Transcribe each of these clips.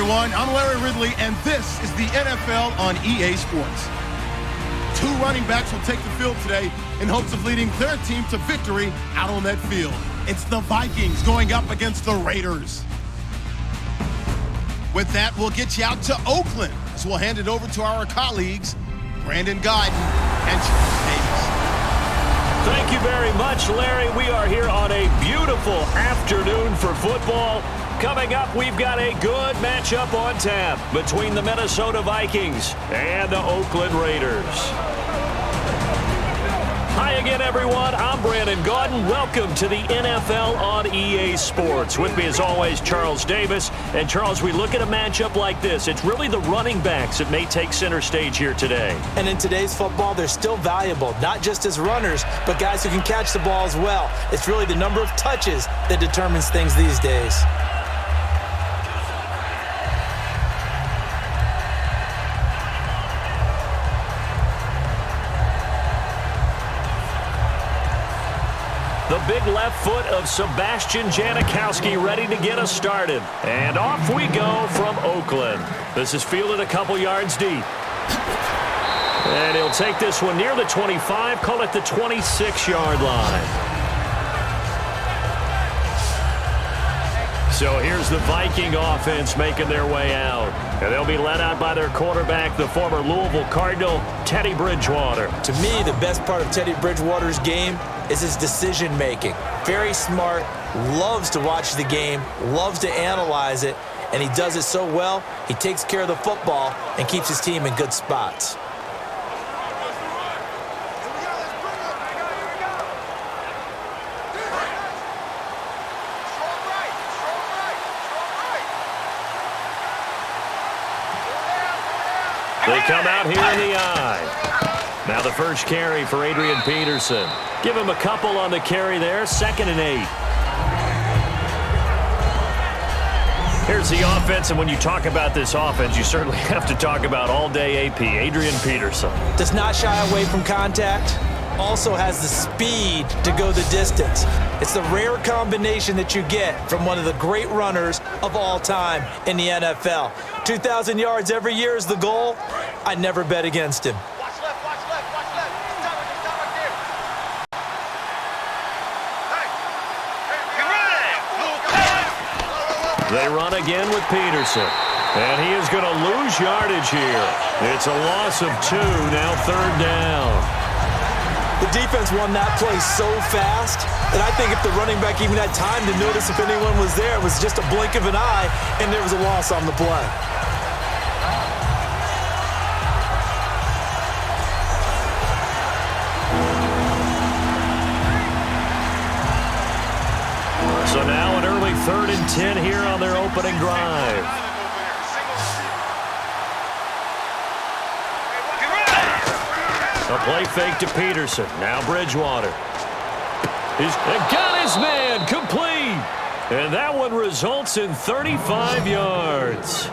everyone. I'm Larry Ridley, and this is the NFL on EA Sports. Two running backs will take the field today in hopes of leading their team to victory out on that field. It's the Vikings going up against the Raiders. With that, we'll get you out to Oakland, as we'll hand it over to our colleagues, Brandon Gaudin and Charles Davis. Thank you very much, Larry. We are here on a beautiful afternoon for football. Coming up, we've got a good matchup on tap between the Minnesota Vikings and the Oakland Raiders. Hi again, everyone. I'm Brandon Gaudin. Welcome to the NFL on EA Sports. With me, as always, Charles Davis. And, Charles, we look at a matchup like this. It's really the running backs that may take center stage here today. And in today's football, they're still valuable, not just as runners, but guys who can catch the ball as well. It's really the number of touches that determines things these days. The big left foot of Sebastian Janikowski ready to get us started. And off we go from Oakland. This is fielded a couple yards deep. And he'll take this one near the 25, call it the 26-yard line. So here's the Viking offense making their way out. And they'll be led out by their quarterback, the former Louisville Cardinal, Teddy Bridgewater. To me, the best part of Teddy Bridgewater's game is his decision-making. Very smart, loves to watch the game, loves to analyze it, and he does it so well, he takes care of the football and keeps his team in good spots. They come out here in the eye. Now the first carry for Adrian Peterson. Give him a couple on the carry there, 2nd and 8. Here's the offense, and when you talk about this offense, you certainly have to talk about all-day AP, Adrian Peterson. Does not shy away from contact. Also has the speed to go the distance. It's the rare combination that you get from one of the great runners of all time in the NFL. 2,000 yards every year is the goal. I'd never bet against him. Watch left, watch left, watch left. Stop right there. Hey, They run again with Peterson. And he is going to lose yardage here. It's a loss of 2, now 3rd down. The defense won that play so fast that I think if the running back even had time to notice if anyone was there, it was just a blink of an eye, and there was a loss on the play. So now an early 3rd and 10 here on their opening drive. A play fake to Peterson. Now Bridgewater. He's got his man complete. And that one results in 35 yards.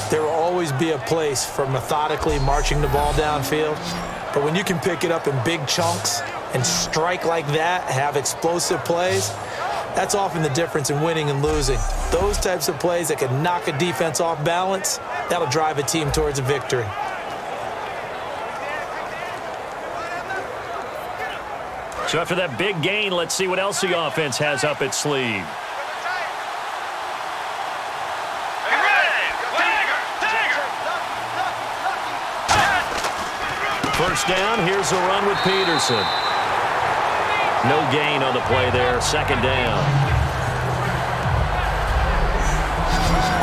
There will always be a place for methodically marching the ball downfield. But when you can pick it up in big chunks and strike like that, have explosive plays, that's often the difference in winning and losing. Those types of plays that can knock a defense off balance, that'll drive a team towards a victory. So after that big gain, let's see what else the offense has up its sleeve. First down, here's a run with Peterson. No gain on the play there, 2nd down.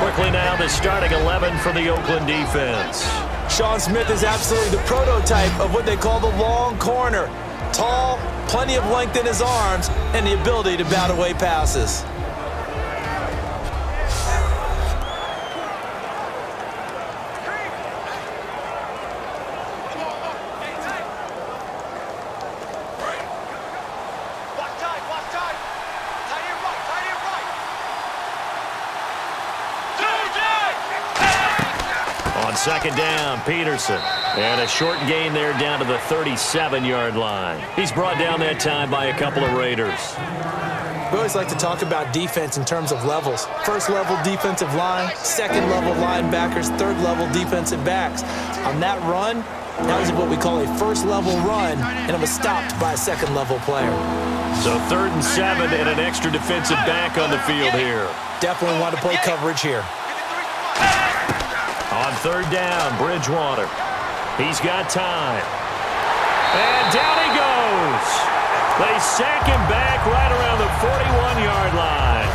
Quickly now, the starting 11 for the Oakland defense. Sean Smith is absolutely the prototype of what they call the long corner. Tall, plenty of length in his arms, and the ability to bat away passes. second down, Peterson. And a short gain there down to the 37-yard line. He's brought down that time by a couple of Raiders. We always like to talk about defense in terms of levels. First-level defensive line, second-level linebackers, third-level defensive backs. On that run, that was what we call a first-level run, and it was stopped by a second-level player. So 3rd and 7 and an extra defensive back on the field here. Definitely want to play coverage here. On 3rd down, Bridgewater. He's got time. And down he goes. They sack him back right around the 41-yard line.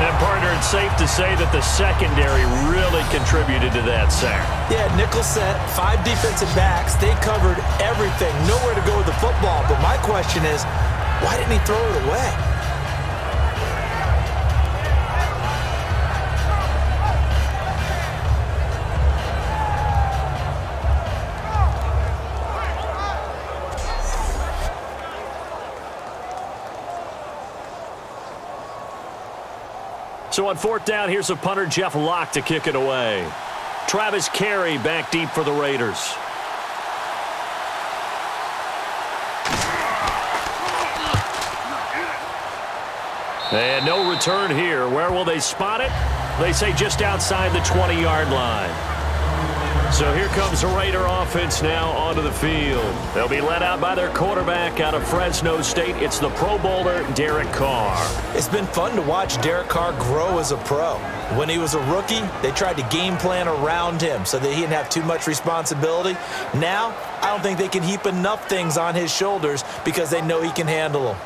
And, partner, it's safe to say that the secondary really contributed to that sack. Yeah, nickel set, 5 defensive backs. They covered everything, nowhere to go with the football. But my question is, why didn't he throw it away? So on 4th down, here's a punter, Jeff Locke, to kick it away. Travis Carey back deep for the Raiders. And no return here. Where will they spot it? They say just outside the 20-yard line. So here comes the Raider offense now onto the field. They'll be led out by their quarterback out of Fresno State. It's the Pro Bowler, Derek Carr. It's been fun to watch Derek Carr grow as a pro. When he was a rookie, they tried to game plan around him so that he didn't have too much responsibility. Now, I don't think they can heap enough things on his shoulders because they know he can handle them.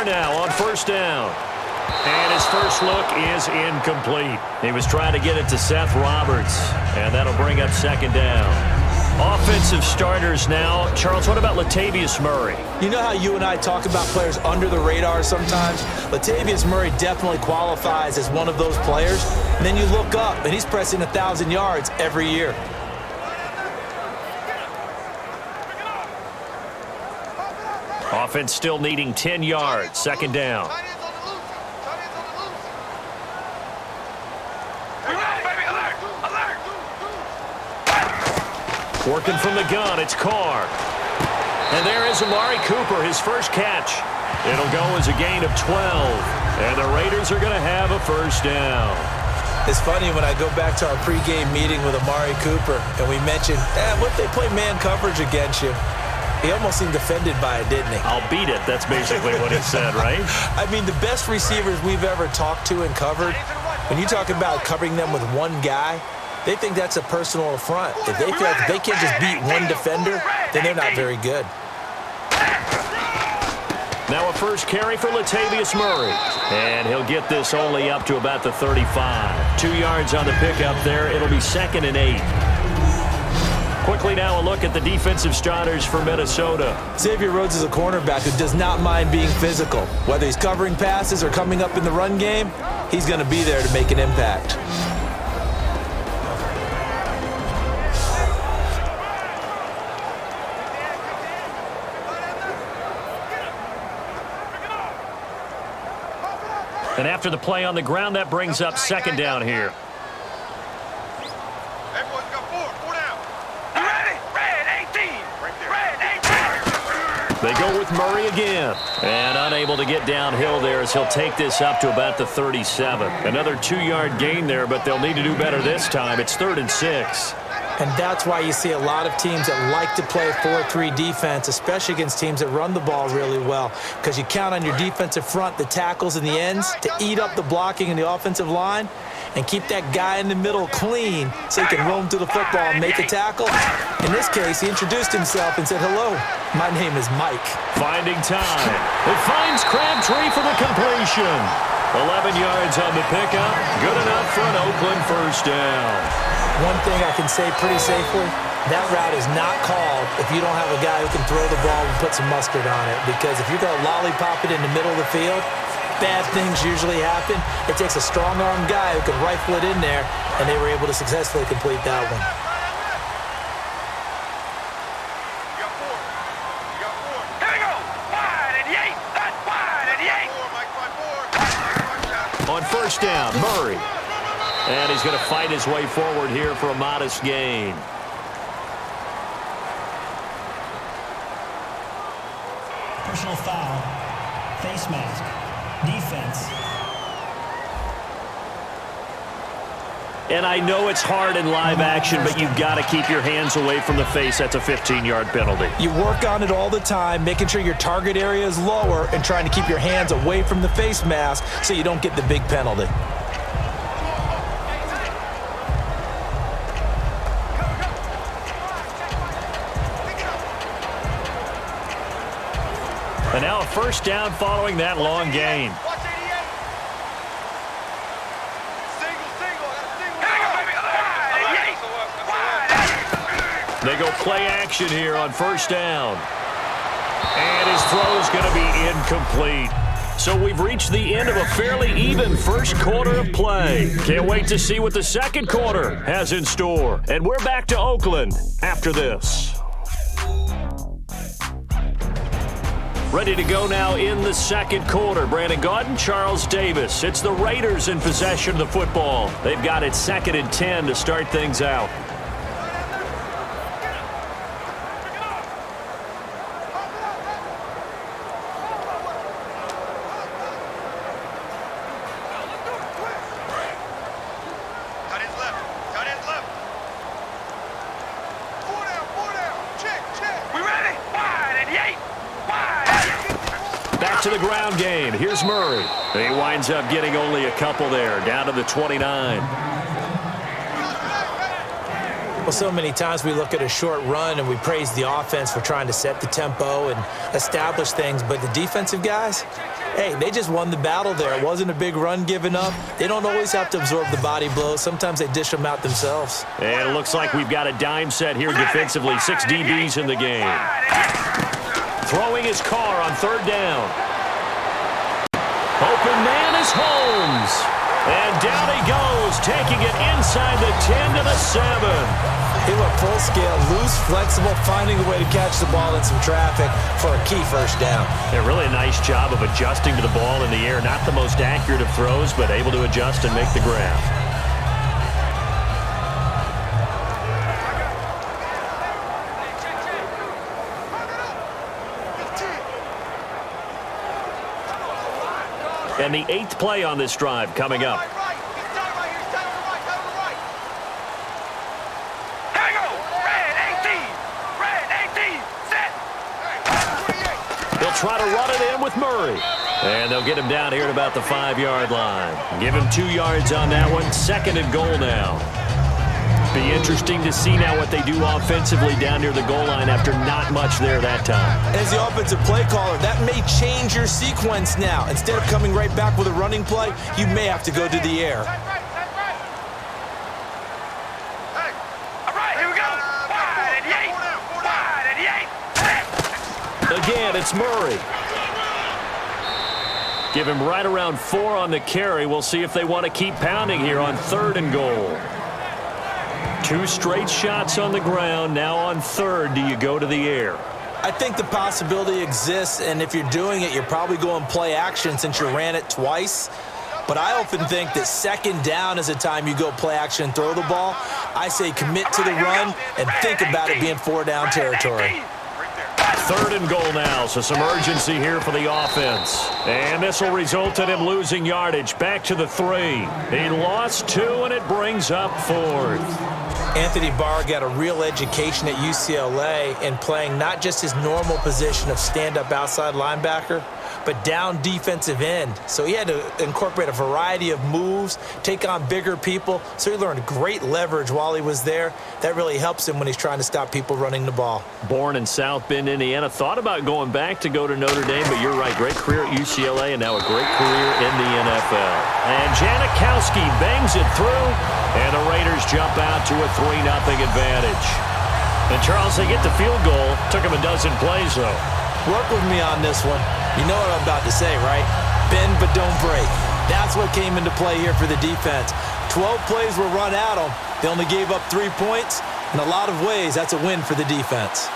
Now on 1st down. And his first look is incomplete. He was trying to get it to Seth Roberts. And that'll bring up 2nd down. Offensive starters now. Charles, what about Latavius Murray? You know how you and I talk about players under the radar sometimes? Latavius Murray definitely qualifies as one of those players. And then you look up, and he's pressing 1,000 yards every year. Offense still needing 10 yards. 2nd down. Working from the gun, it's Carr. And there is Amari Cooper, his first catch. It'll go as a gain of 12. And the Raiders are going to have a 1st down. It's funny when I go back to our pregame meeting with Amari Cooper, and we mentioned, what if they play man coverage against you? He almost seemed offended by it, didn't he? I'll beat it. That's basically what he said, right? I mean, the best receivers we've ever talked to and covered, when you talk about covering them with one guy, they think that's a personal affront. If they feel like they can't just beat one defender, then they're not very good. Now a first carry for Latavius Murray. And he'll get this only up to about the 35. 2 yards on the pickup there. It'll be 2nd and 8. Quickly now a look at the defensive starters for Minnesota. Xavier Rhodes is a cornerback who does not mind being physical. Whether he's covering passes or coming up in the run game, he's going to be there to make an impact. And after the play on the ground, that brings up 2nd down here. They go with Murray again. And unable to get downhill there as he'll take this up to about the 37. Another 2-yard gain there, but they'll need to do better this time. It's 3rd and 6. And that's why you see a lot of teams that like to play 4-3 defense, especially against teams that run the ball really well, because you count on your defensive front, the tackles and the ends, to eat up the blocking in the offensive line and keep that guy in the middle clean so he can roam through the football and make a tackle. In this case, he introduced himself and said, "Hello, my name is Mike." Finding time. It finds Crabtree for the completion. 11 yards on the pickup. Good enough for an Oakland 1st down. One thing I can say pretty safely, that route is not called if you don't have a guy who can throw the ball and put some mustard on it. Because if you're going to lollipop it in the middle of the field, bad things usually happen. It takes a strong-arm guy who can rifle it in there, and they were able to successfully complete that one. On first down, Murray. And he's going to fight his way forward here for a modest gain. Personal foul, face mask, defense. And I know it's hard in live action, but you've got to keep your hands away from the face. That's a 15-yard penalty. You work on it all the time, making sure your target area is lower and trying to keep your hands away from the face mask so you don't get the big penalty. And now a first down following that long gain. They go play action here on first down. And his throw is going to be incomplete. So we've reached the end of a fairly even first quarter of play. Can't wait to see what the second quarter has in store. And we're back to Oakland after this. Ready to go now in the second quarter. Brandon Gaudin, Charles Davis. It's the Raiders in possession of the football. They've got it 2nd and 10 to start things out. To the ground game. Here's Murray. He winds up getting only a couple there, down to the 29. Well, so many times we look at a short run and we praise the offense for trying to set the tempo and establish things, but the defensive guys, hey, they just won the battle there. It wasn't a big run given up. They don't always have to absorb the body blows. Sometimes they dish them out themselves. And it looks like we've got a dime set here defensively. 6 DBs in the game. Throwing his car on third down. Open man is Holmes. And down he goes, taking it inside the 10 to the 7. He went full scale, loose, flexible, finding a way to catch the ball in some traffic for a key first down. Yeah, really a nice job of adjusting to the ball in the air. Not the most accurate of throws, but able to adjust and make the grab. And the 8th play on this drive coming up. They'll try to run it in with Murray. And they'll get him down here at about the 5-yard line. Give him 2 yards on that one. 2nd and goal now. Be interesting to see now what they do offensively down near the goal line after not much there that time. As the offensive play caller, that may change your sequence now. Instead of coming right back with a running play, you may have to go to the air. Again, it's Murray. Give him right around 4 on the carry. We'll see if they want to keep pounding here on 3rd and goal. 2 straight shots on the ground. Now on 3rd, do you go to the air? I think the possibility exists, and if you're doing it, you're probably going play action since you ran it twice. But I often think that 2nd down is a time you go play action and throw the ball. I say commit to the run and think about it being 4-down territory. 3rd and goal now, so some urgency here for the offense. And this will result in him losing yardage. Back to the 3. He lost 2, and it brings up 4th. Anthony Barr got a real education at UCLA in playing not just his normal position of stand-up outside linebacker, but down defensive end. So he had to incorporate a variety of moves, take on bigger people. So he learned great leverage while he was there. That really helps him when he's trying to stop people running the ball. Born in South Bend, Indiana. Thought about going back to go to Notre Dame, but you're right. Great career at UCLA and now a great career in the NFL. And Janikowski bangs it through, and the Raiders jump out to a 3-0 advantage. And Charles, they get the field goal. Took him a dozen plays, though. Work with me on this one. You know what I'm about to say, right? Bend but don't break. That's what came into play here for the defense. 12 plays were run at them. They only gave up 3 points. In a lot of ways, that's a win for the defense.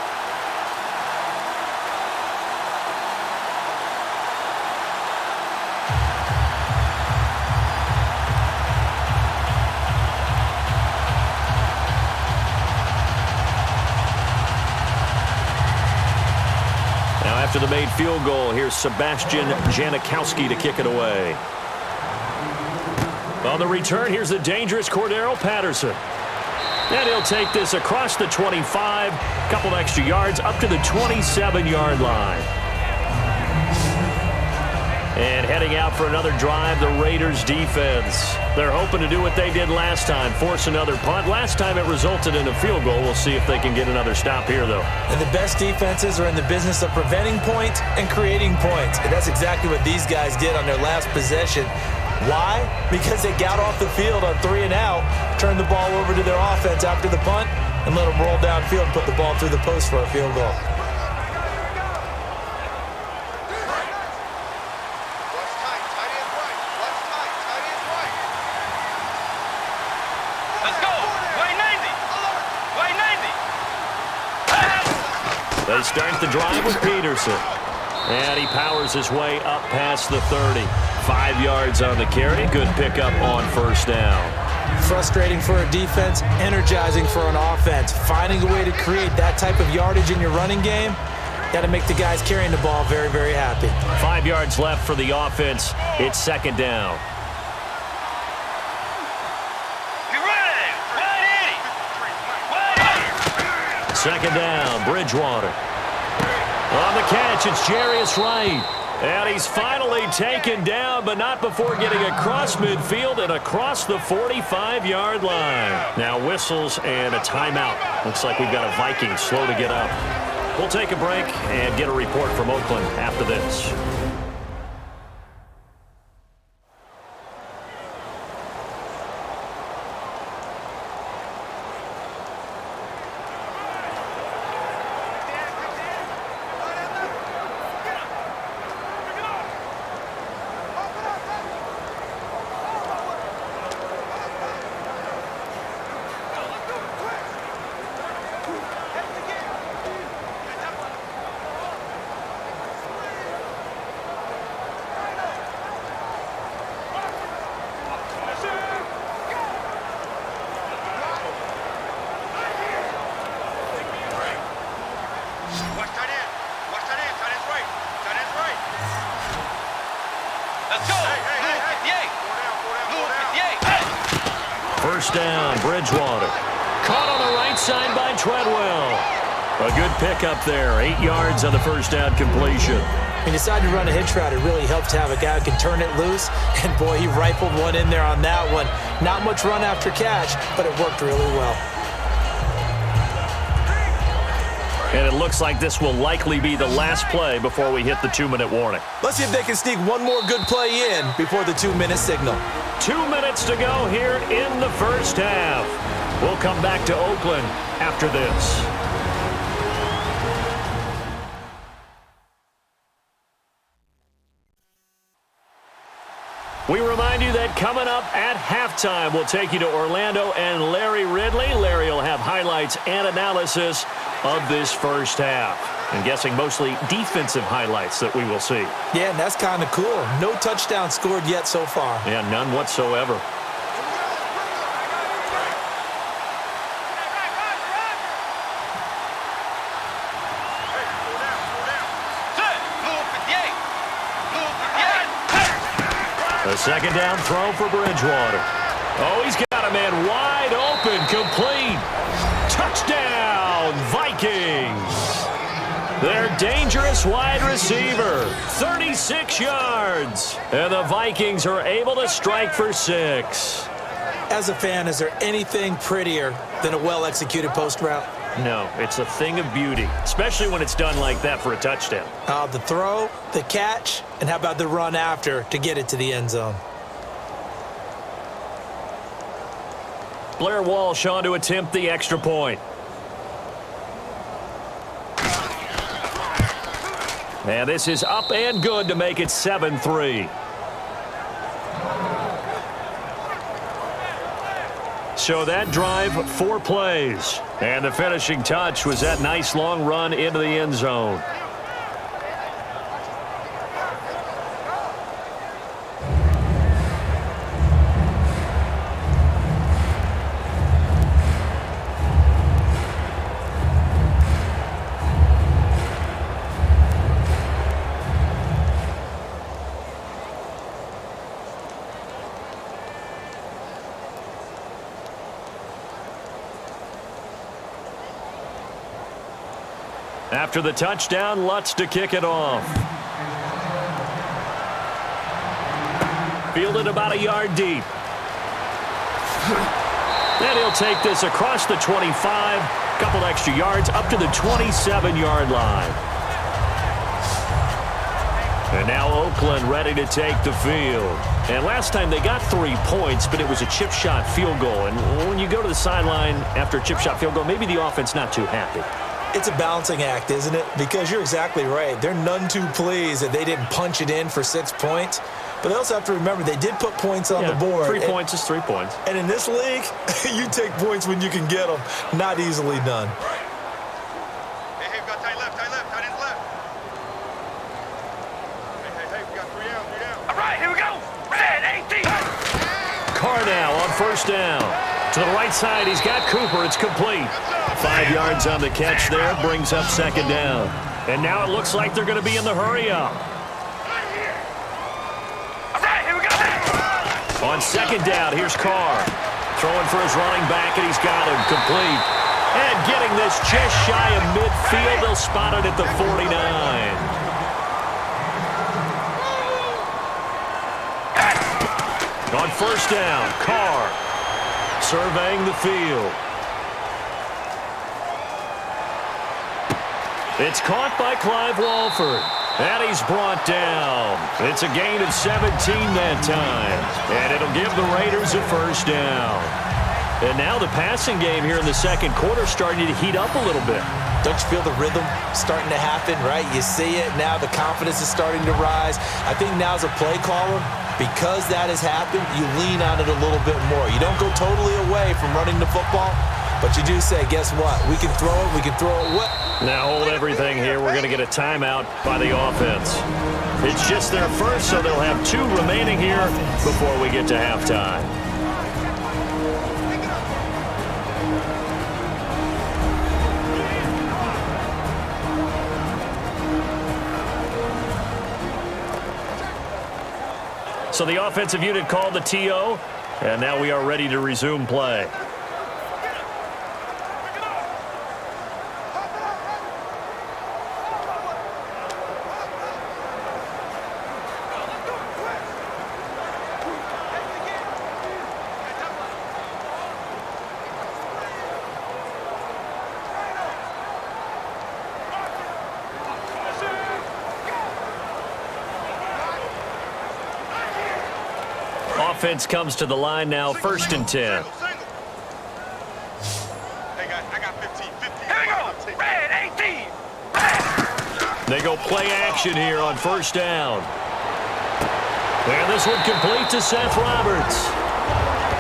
After the made field goal, here's Sebastian Janikowski to kick it away. On the return, here's the dangerous Cordero Patterson. And he'll take this across the 25, couple extra yards up to the 27-yard line. And heading out for another drive, the Raiders defense. They're hoping to do what they did last time, force another punt. Last time it resulted in a field goal. We'll see if they can get another stop here, though. And the best defenses are in the business of preventing points and creating points. And that's exactly what these guys did on their last possession. Why? Because they got off the field on 3 and out, turned the ball over to their offense after the punt, and let them roll downfield and put the ball through the post for a field goal. They start the drive with Peterson. And he powers his way up past the 30. 5 yards on the carry. Good pickup on first down. Frustrating for a defense, energizing for an offense. Finding a way to create that type of yardage in your running game, got to make the guys carrying the ball very, very happy. 5 yards left for the offense. It's second down. Second down, Bridgewater. On the catch, it's Jarius Wright. And he's finally taken down, but not before getting across midfield and across the 45-yard line. Now whistles and a timeout. Looks like we've got a Vikings slow to get up. We'll take a break and get a report from Oakland after this. First down, Bridgewater. Caught on the right side by Treadwell. A good pickup there. 8 yards on the first down completion. He decided to run a hitch route. It really helped to have a guy who can turn it loose. And, boy, he rifled one in there on that one. Not much run after catch, but it worked really well. And it looks like this will likely be the last play before we hit the 2-minute warning. Let's see if they can sneak one more good play in before the 2-minute signal. 2 minutes to go here in the first half. We'll come back to Oakland after this. We remind you that coming up at halftime, we'll take you to Orlando and Larry Ridley. Larry will have highlights and analysis of this first half. I'm guessing mostly defensive highlights that we will see. Yeah, and that's kind of cool. No touchdown scored yet so far. Yeah, none whatsoever. A second down throw for Bridgewater. Oh, he's got a man wide open, complete. Touchdown, Vikings. Their dangerous wide receiver, 36 yards. And the Vikings are able to strike for 6. As a fan, is there anything prettier than a well-executed post route? No, it's a thing of beauty, especially when it's done like that for a touchdown. The throw, the catch, and how about the run after to get it to the end zone? Blair Walsh on to attempt the extra point. And this is up and good to make it 7-3. So that drive, 4 plays. And the finishing touch was that nice long run into the end zone. After the touchdown, Lutz to kick it off. Fielded about a yard deep. And he'll take this across the 25, couple extra yards up to the 27-yard line. And now Oakland ready to take the field. And last time they got 3 points, but it was a chip shot field goal. And when you go to the sideline after a chip shot field goal, maybe the offense not too happy. It's a balancing act, isn't it? Because you're exactly right. They're none too pleased that they didn't punch it in for 6 points. But they also have to remember they did put points on the board. 3 points is 3 points. And in this league, you take points when you can get them. Not easily done. Hey, we got tight left, tight ends left. Hey, we got 3 down. All right, here we go. Red 18. Carr now on first down. To the right side, he's got Cooper. It's complete. 5 yards on the catch there, brings up second down. And now it looks like they're going to be in the hurry-up. All right, here we go. On second down, here's Carr. Throwing for his running back, and he's got him complete. And getting this just shy of midfield, they'll spot it at the 49. On first down, Carr surveying the field. It's caught by Clive Walford. And he's brought down. It's a gain of 17 that time. And it'll give the Raiders a first down. And now the passing game here in the second quarter starting to heat up a little bit. Don't you feel the rhythm starting to happen, right? You see it now. The confidence is starting to rise. I think now as a play caller, because that has happened, you lean on it a little bit more. You don't go totally away from running the football, but you do say, guess what? We can throw it. We can throw it. What? Now hold everything here. We're going to get a timeout by the offense. It's just their first, so they'll have 2 remaining here before we get to halftime. So the offensive unit called the TO, and now we are ready to resume play. Offense comes to the line now, 1st and 10. Hey, guys, I got 15. Here we go. Red 18. They go play action here on first down. And this one complete to Seth Roberts.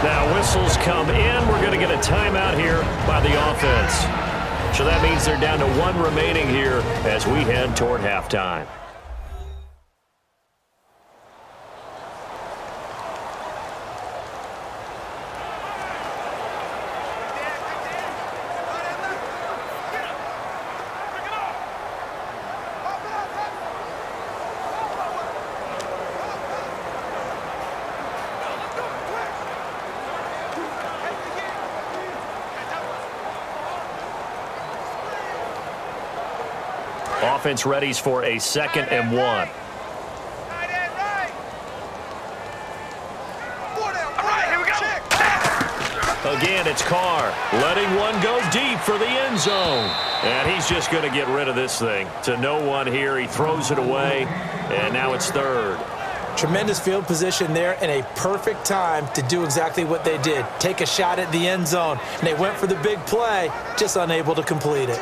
Now whistles come in. We're going to get a timeout here by the offense. So that means they're down to 1 remaining here as we head toward halftime. Offense readies for a 2nd and 1. Again, it's Carr letting one go deep for the end zone. And he's just going to get rid of this thing. To no one here. He throws it away. And now it's 3rd. Tremendous field position there and a perfect time to do exactly what they did. Take a shot at the end zone. And they went for the big play, just unable to complete it.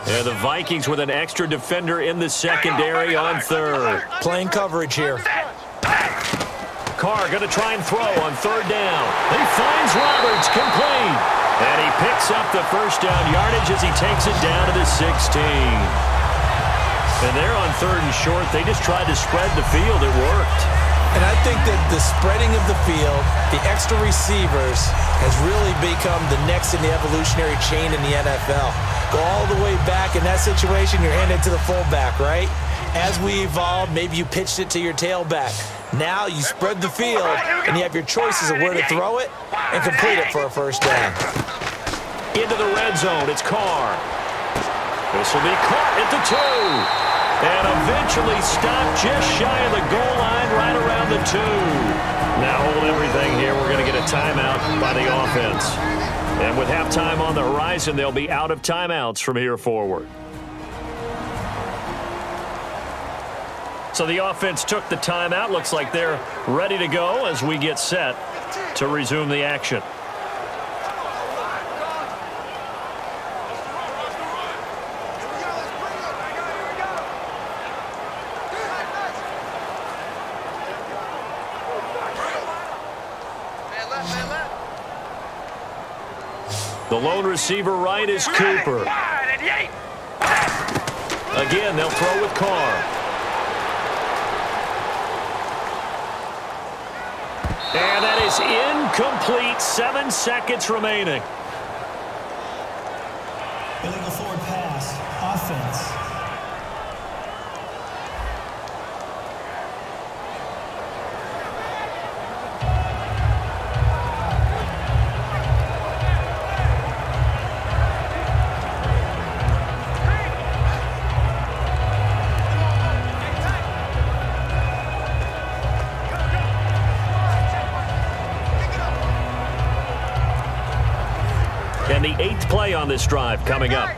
Yeah, the Vikings with an extra defender in the secondary on 3rd. Playing coverage here. Carr going to try and throw on third down. He finds Roberts, complete. And he picks up the first down yardage as he takes it down to the 16. And they're on third and short. They just tried to spread the field. It worked. And I think that the spreading of the field, the extra receivers, has really become the next in the evolutionary chain in the NFL. Go all the way back in that situation, you're handed to the fullback, right? As we evolved, maybe you pitched it to your tailback. Now you spread the field, and you have your choices of where to throw it and complete it for a first down. Into the red zone, it's Carr. This will be caught at the 2. And eventually stopped just shy of the goal line right around the 2. Now hold everything here. We're going to get a timeout by the offense. And with halftime on the horizon, they'll be out of timeouts from here forward. So the offense took the timeout. Looks like they're ready to go as we get set to resume the action. The lone receiver right is Cooper. Again, they'll throw with Carr. And that is incomplete. 7 seconds remaining. Illegal forward pass. Offense. And the 8th play on this drive coming up.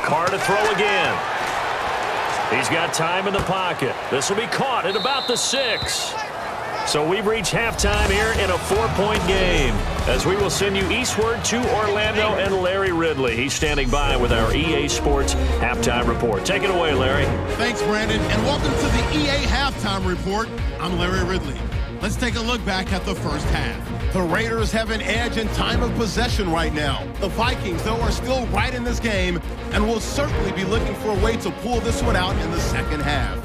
Carr to throw again. He's got time in the pocket. This will be caught at about the 6. So we've reached halftime here in a 4-point game as we will send you eastward to Orlando and Larry Ridley. He's standing by with our EA Sports Halftime Report. Take it away, Larry. Thanks, Brandon, and welcome to the EA Halftime Report. I'm Larry Ridley. Let's take a look back at the first half. The Raiders have an edge in time of possession right now. The Vikings, though, are still right in this game and will certainly be looking for a way to pull this one out in the second half.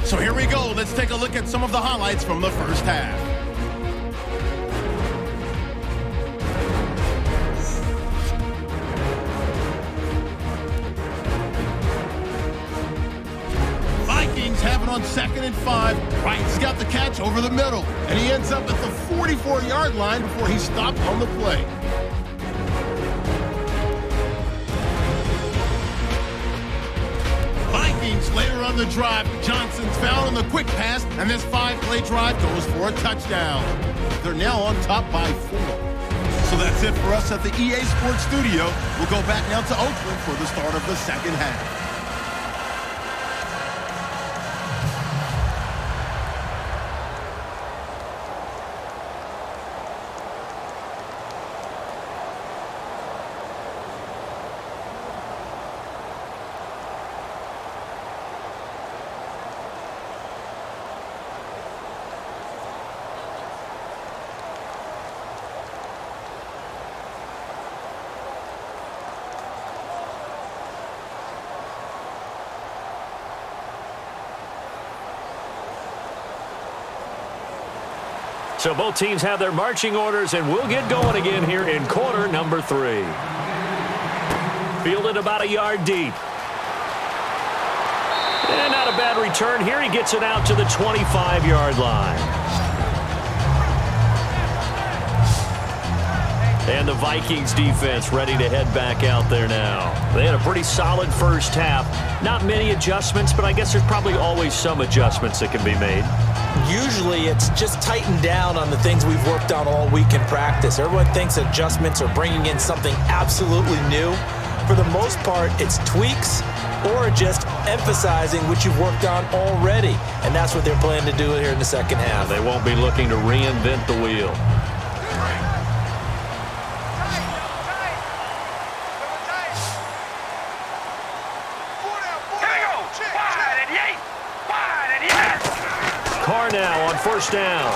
So here we go. Let's take a look at some of the highlights from the first half. Vikings have it on 2nd and 5. Wright's got the catch over the middle, and he ends up at the 44-yard line before he stopped on the play. Later on the drive, Johnson's found on the quick pass, and this 5-play drive goes for a touchdown. They're now on top by 4. So that's it for us at the EA Sports Studio. We'll go back now to Oakland for the start of the second half. So both teams have their marching orders, and we'll get going again here in quarter number 3. Fielded about a yard deep. And not a bad return here. He gets it out to the 25-yard line. And the Vikings defense ready to head back out there now. They had a pretty solid first half. Not many adjustments, but I guess there's probably always some adjustments that can be made. Usually it's just tightened down on the things we've worked on all week in practice. Everyone thinks adjustments are bringing in something absolutely new. For the most part, it's tweaks or just emphasizing what you've worked on already. And that's what they're planning to do here in the second half. They won't be looking to reinvent the wheel. first down.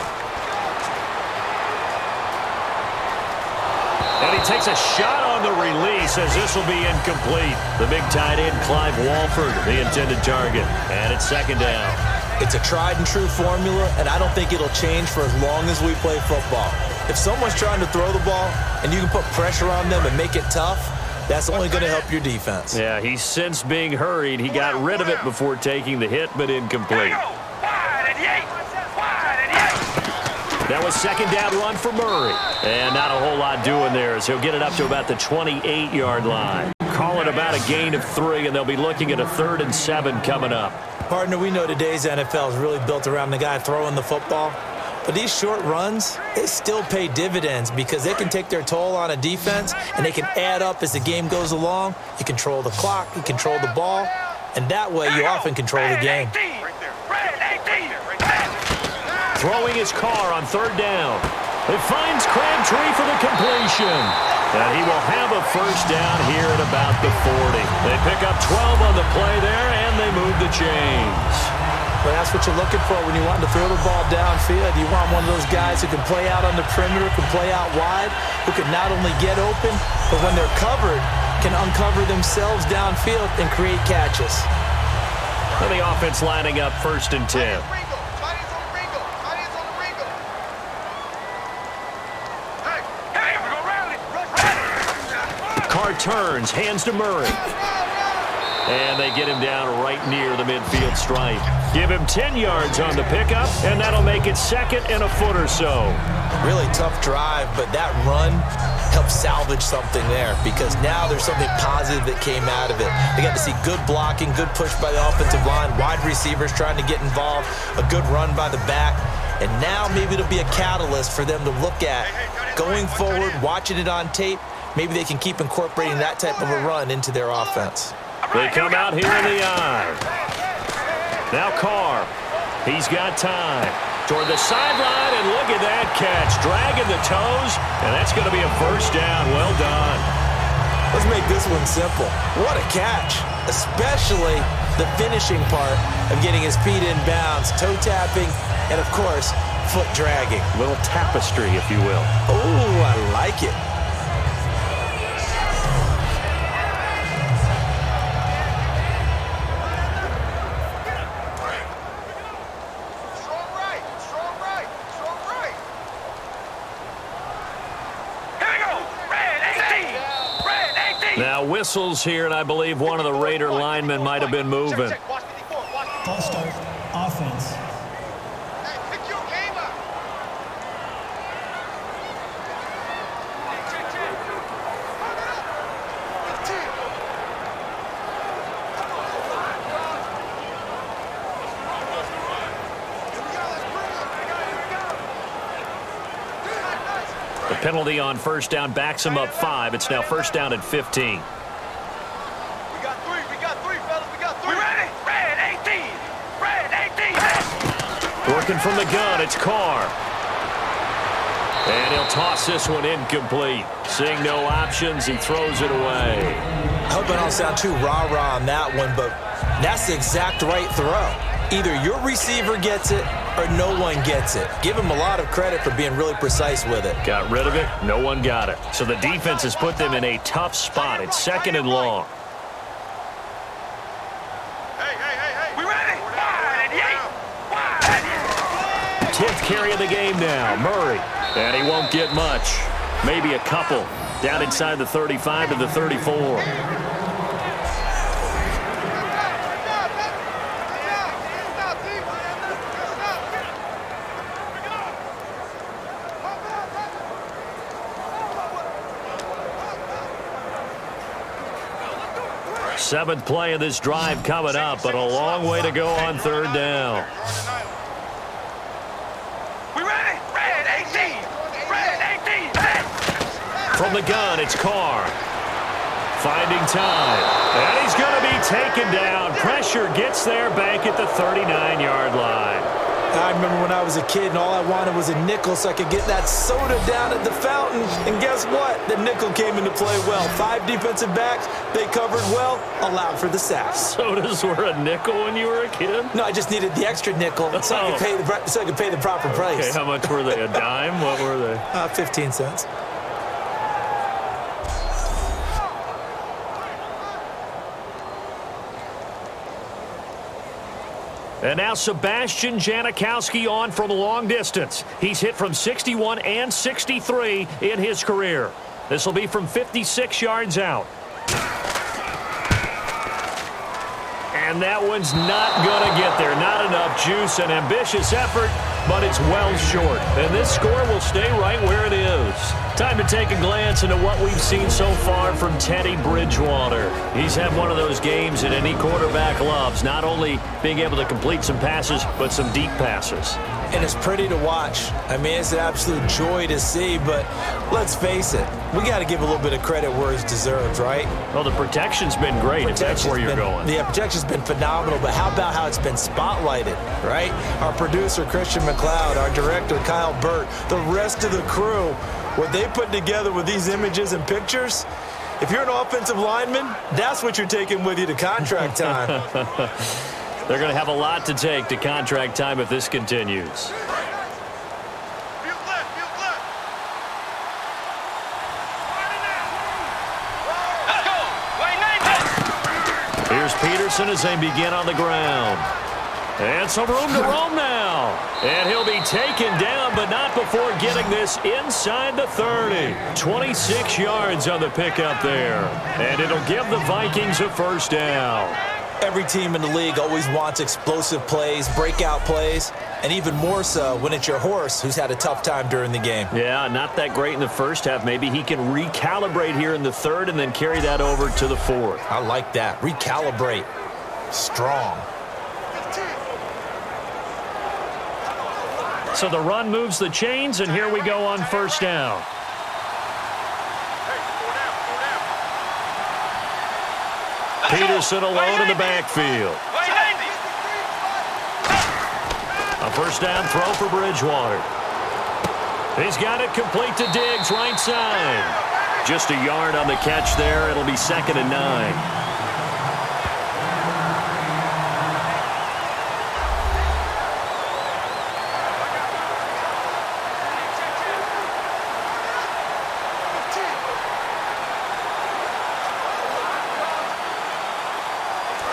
And he takes a shot on the release as this will be incomplete. The big tight end, Clive Walford, the intended target. And it's second down. It's a tried-and-true formula, and I don't think it'll change for as long as we play football. If someone's trying to throw the ball and you can put pressure on them and make it tough, that's only going to help your defense. Yeah, he's since being hurried. He got rid of it before taking the hit, but incomplete. That was second down run for Murray. And not a whole lot doing there as he'll get it up to about the 28-yard line. Call it about a gain of 3, and they'll be looking at a 3rd and 7 coming up. Partner, we know today's NFL is really built around the guy throwing the football. But these short runs, they still pay dividends because they can take their toll on a defense, and they can add up as the game goes along. You control the clock, you control the ball, and that way you often control the game. Throwing his car on 3rd down. It finds Crabtree for the completion. And he will have a first down here at about the 40. They pick up 12 on the play there, and they move the chains. But that's what you're looking for when you want to throw the ball downfield. You want one of those guys who can play out on the perimeter, can play out wide, who can not only get open, but when they're covered, can uncover themselves downfield and create catches. And the offense lining up 1st and 10. Carr turns, hands to Murray. And they get him down right near the midfield stripe. Give him 10 yards on the pickup, and that'll make it 2nd and a foot or so. Really tough drive, but that run helped salvage something there because now there's something positive that came out of it. They got to see good blocking, good push by the offensive line, wide receivers trying to get involved, a good run by the back. And now maybe it'll be a catalyst for them to look at going forward, watching it on tape. Maybe they can keep incorporating that type of a run into their offense. They come out here in the eye. Now Carr. He's got time. Toward the sideline, and look at that catch. Dragging the toes, and that's going to be a first down. Well done. Let's make this one simple. What a catch, especially the finishing part of getting his feet in bounds, toe tapping, and, of course, foot dragging. A little tapestry, if you will. Oh, I like it. Now whistles here, and I believe one of the Raider linemen might have been moving. Ball start, offense. The penalty on first down backs him up 5. It's now first down at 15. We got 3, fellas, we got 3. We ready? Red 18. Red 18. Working from the gun, it's Carr. And he'll toss this one incomplete. Seeing no options, he throws it away. I hope I don't sound too rah-rah on that one, but that's the exact right throw. Either your receiver gets it or no one gets it. Give him a lot of credit for being really precise with it. Got rid of it. No one got it. So the defense has put them in a tough spot. It's 2nd and long. Hey. We ready? Wide. 10th carry of the game now. Murray. And he won't get much. Maybe a couple. Down inside the 35 to the 34. Seventh play of this drive coming up, but a long way to go on 3rd down. We ready? Red 18. Red 18. From the gun, it's Carr. Finding time. And he's going to be taken down. Pressure gets there back at the 39-yard line. I remember when I was a kid and all I wanted was a nickel so I could get that soda down at the fountain. And guess what? The nickel came into play well. 5 defensive backs, they covered well, allowed for the sacks. Sodas were a nickel when you were a kid? No, I just needed the extra nickel so I could pay the proper price. Okay, how much were they? A dime? What were they? 15 cents. And now Sebastian Janikowski on from long distance. He's hit from 61 and 63 in his career. This will be from 56 yards out. And that one's not going to get there. Not enough juice. An ambitious effort, but it's well short. And this score will stay right where it is. Time to take a glance into what we've seen so far from Teddy Bridgewater. He's had one of those games that any quarterback loves, not only being able to complete some passes, but some deep passes. And it's pretty to watch. I mean, it's an absolute joy to see, but let's face it, we got to give a little bit of credit where it's deserved, right? Well, the protection's been great, if that's where you're going. Yeah, protection's been phenomenal, but how about how it's been spotlighted, right? Our producer, Christian McLeod, our director, Kyle Burt, the rest of the crew, what they put together with these images and pictures, if you're an offensive lineman, that's what you're taking with you to contract time. They're going to have a lot to take to contract time if this continues. Field left, field left. Let's go. Wayne, Here's Peterson as they begin on the ground. And some room to roam now. And he'll be taken down, but not before getting this inside the 30. 26 yards on the pickup there. And it'll give the Vikings a first down. Every team in the league always wants explosive plays, breakout plays, and even more so when it's your horse who's had a tough time during the game. Yeah, not that great in the first half. Maybe he can recalibrate here in the third and then carry that over to the fourth. I like that. Recalibrate. Strong. So the run moves the chains, and here we go on first down. Peterson alone in the backfield. A first down throw for Bridgewater. He's got it complete to Diggs, right side. Just a yard on the catch there. It'll be 2nd and 9.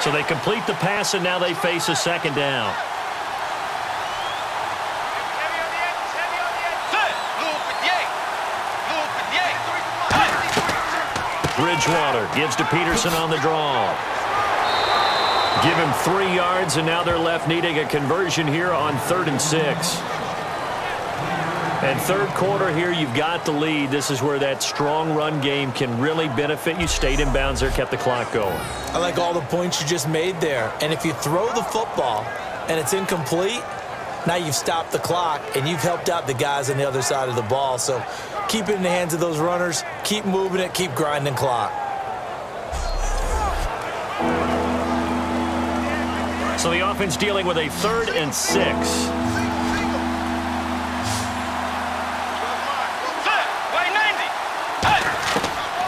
So they complete the pass, and now they face a 2nd down. Bridgewater gives to Peterson on the draw. Give him 3 yards, and now they're left needing a conversion here on 3rd and 6. And third quarter here, you've got the lead. This is where that strong run game can really benefit you. Stayed in bounds there, kept the clock going. I like all the points you just made there. And if you throw the football and it's incomplete, now you've stopped the clock and you've helped out the guys on the other side of the ball. So keep it in the hands of those runners. Keep moving it. Keep grinding clock. So the offense dealing with a 3rd and 6.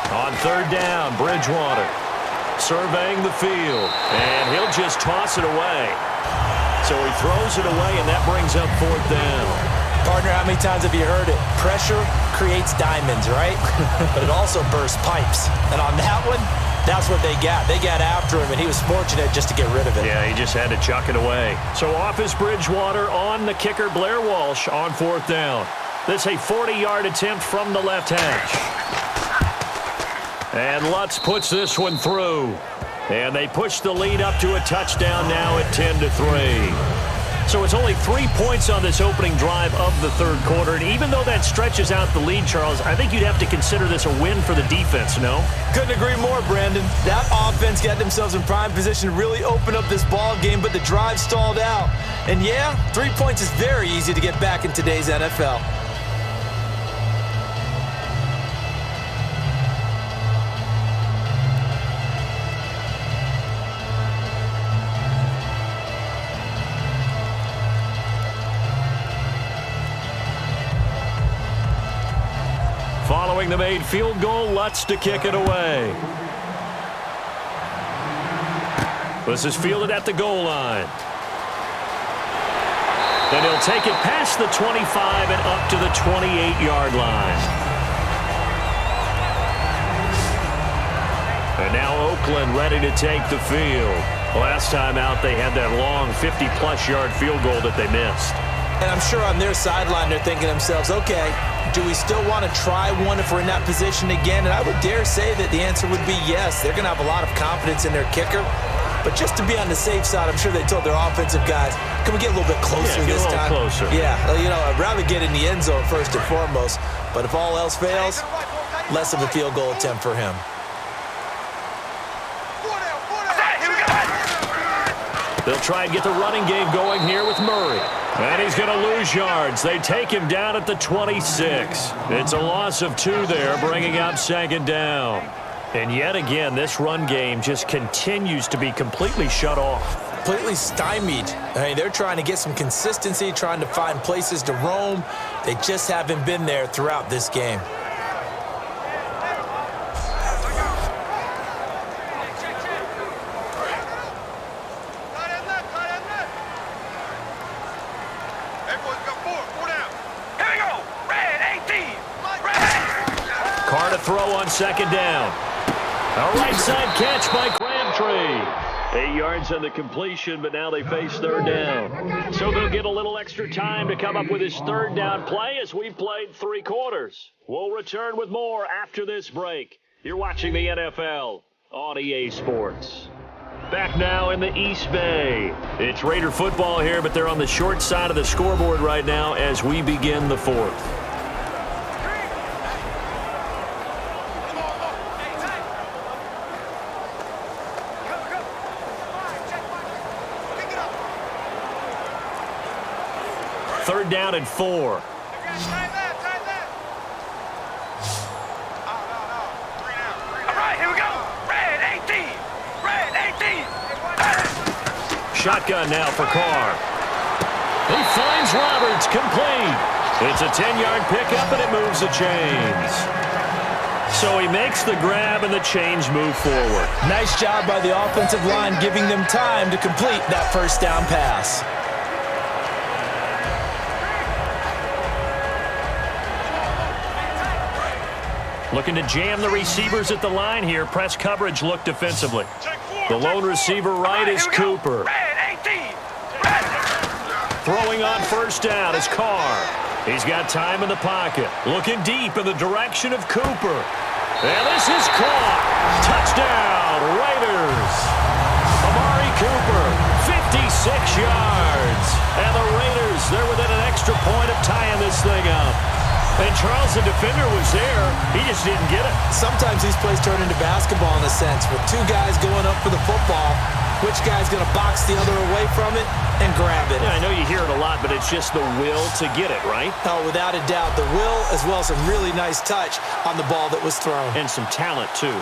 On 3rd down, Bridgewater surveying the field, and he'll just toss it away. So he throws it away, and that brings up 4th down. Partner, how many times have you heard it? Pressure creates diamonds, right? But it also bursts pipes. And on that one, that's what they got. They got after him, and he was fortunate just to get rid of it. Yeah, he just had to chuck it away. So off is Bridgewater on the kicker, Blair Walsh, on 4th down. This a 40-yard attempt from the left hash. And Lutz puts this one through. And they push the lead up to a touchdown now at 10-3. So it's only 3 points on this opening drive of the third quarter. And even though that stretches out the lead, Charles, I think you'd have to consider this a win for the defense, no? Couldn't agree more, Brandon. That offense got themselves in prime position to really open up this ball game, but the drive stalled out. And yeah, 3 points is very easy to get back in today's NFL. Throwing the made field goal, Lutz to kick it away. This is fielded at the goal line. And he'll take it past the 25 and up to the 28-yard line. And now Oakland ready to take the field. Last time out, they had that long 50-plus yard field goal that they missed. And I'm sure on their sideline, they're thinking to themselves, okay, do we still want to try one if we're in that position again? And I would dare say that the answer would be yes. They're going to have a lot of confidence in their kicker. But just to be on the safe side, I'm sure they told their offensive guys, can we get a little bit closer this time? Closer. Yeah, you know, I'd rather get in the end zone first and foremost. But if all else fails, less of a field goal attempt for him. They'll try and get the running game going here with Murray. And he's going to lose yards. They take him down at the 26. It's a loss of 2 there, bringing up second down. And yet again, this run game just continues to be completely shut off. Completely stymied. I mean, they're trying to get some consistency, trying to find places to roam. They just haven't been there throughout this game. Carr to throw on second down. A right side catch by Crabtree. 8 yards on the completion, but now they face third down. So they'll get a little extra time to come up with his third down play as we played 3 quarters. We'll return with more after this break. You're watching the NFL on EA Sports. Back now in the East Bay. It's Raider football here, but they're on the short side of the scoreboard right now as we begin the 4th. Third down and 4. Shotgun now for Carr. He finds Roberts, complete. It's a 10-yard pickup, and it moves the chains. So he makes the grab, and the chains move forward. Nice job by the offensive line giving them time to complete that first down pass. Looking to jam the receivers at the line here. Press coverage look defensively. The lone receiver right is Cooper. Throwing on first down is Carr. He's got time in the pocket. Looking deep in the direction of Cooper. And this is caught. Touchdown, Raiders. Amari Cooper, 56 yards. And the Raiders, they're within an extra point of tying this thing up. And Charles, the defender, was there. He just didn't get it. Sometimes these plays turn into basketball in a sense. With 2 guys going up for the football, which guy's going to box the other away from it and grab it? Yeah, I know you hear it a lot, but it's just the will to get it, right? Oh, without a doubt. The will, as well as some really nice touch on the ball that was thrown. And some talent, too.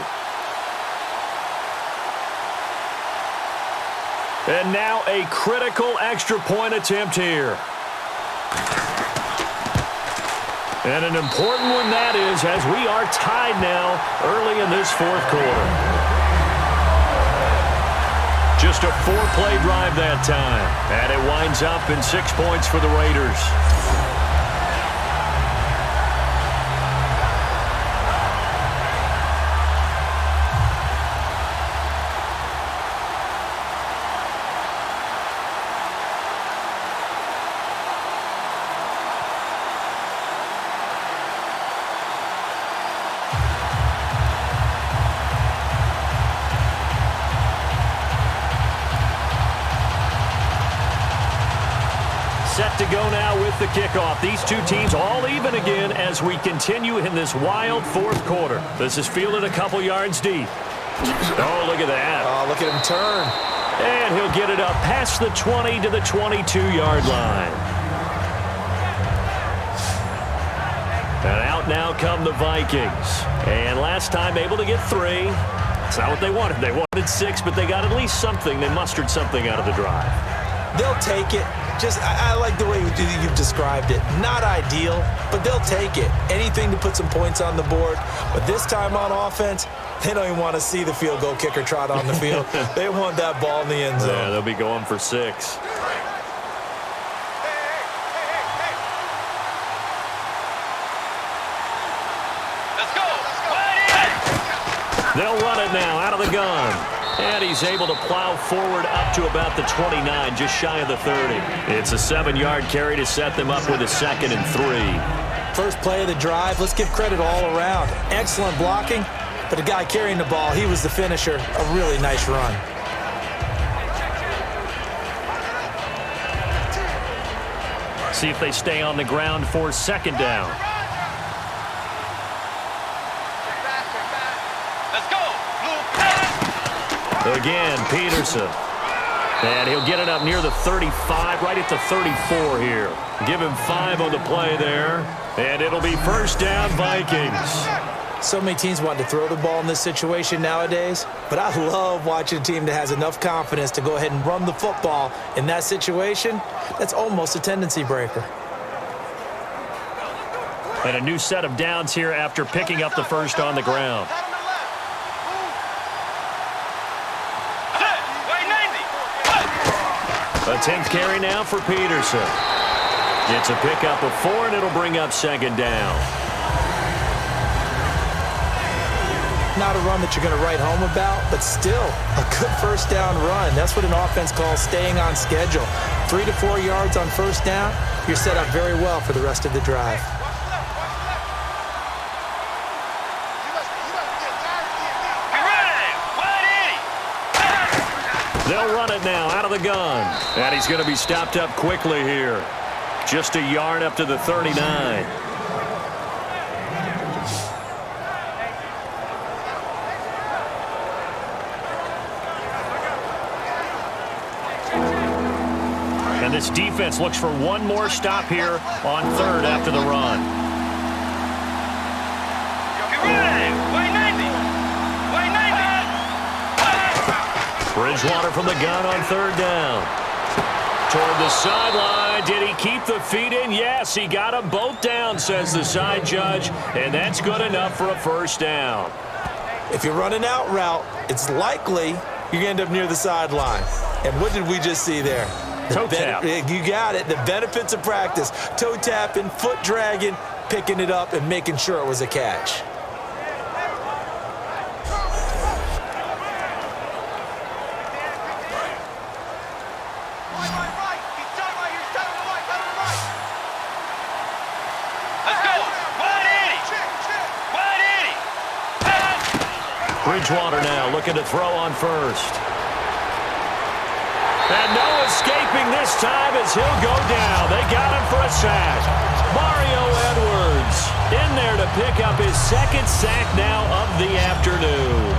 And now a critical extra point attempt here. And an important one that is, as we are tied now early in this 4th quarter. Just a 4-play drive that time. And it winds up in 6 points for the Raiders. Set to go now with the kickoff. These 2 teams all even again as we continue in this wild 4th quarter. This is fielded a couple yards deep. Oh, look at that. Oh, look at him turn. And he'll get it up past the 20 to the 22-yard line. And out now come the Vikings. And last time able to get 3. It's not what they wanted. They wanted 6, but they got at least something. They mustered something out of the drive. They'll take it. I like the way you've described it. Not ideal, but they'll take it. Anything to put some points on the board. But this time on offense, they don't even want to see the field goal kicker trot on the field. They want that ball in the end zone. Yeah, they'll be going for 6. They'll run it now out of the gun. And he's able to plow forward up to about the 29, just shy of the 30. It's a 7-yard carry to set them up with a 2nd and 3. First play of the drive, let's give credit all around. Excellent blocking, but the guy carrying the ball, he was the finisher. A really nice run. See if they stay on the ground for 2nd down. Again, Peterson. And he'll get it up near the 35, right at the 34 here. Give him 5 on the play there. And it'll be 1st down, Vikings. So many teams want to throw the ball in this situation nowadays, but I love watching a team that has enough confidence to go ahead and run the football in that situation. That's almost a tendency breaker. And a new set of downs here after picking up the 1st on the ground. A 10th carry now for Peterson. It's a pickup of 4, and it'll bring up 2nd down. Not a run that you're going to write home about, but still a good 1st down run. That's what an offense calls staying on schedule. 3 to 4 yards on 1st down, you're set up very well for the rest of the drive. They'll run it now out of the gun. And he's going to be stopped up quickly here. Just a yard up to the 39. And this defense looks for one more stop here on 3rd after the run. Bridgewater from the gun on 3rd down. Toward the sideline. Did he keep the feet in? Yes, he got them both down, says the side judge. And that's good enough for a 1st down. If you run an out route, it's likely you're going to end up near the sideline. And what did we just see there? Toe tap. You got it. The benefits of practice. Toe tapping, foot dragging, picking it up, and making sure it was a catch. Bridgewater now looking to throw on 1st. And no escaping this time as he'll go down. They got him for a sack. Mario Edwards in there to pick up his 2nd sack now of the afternoon.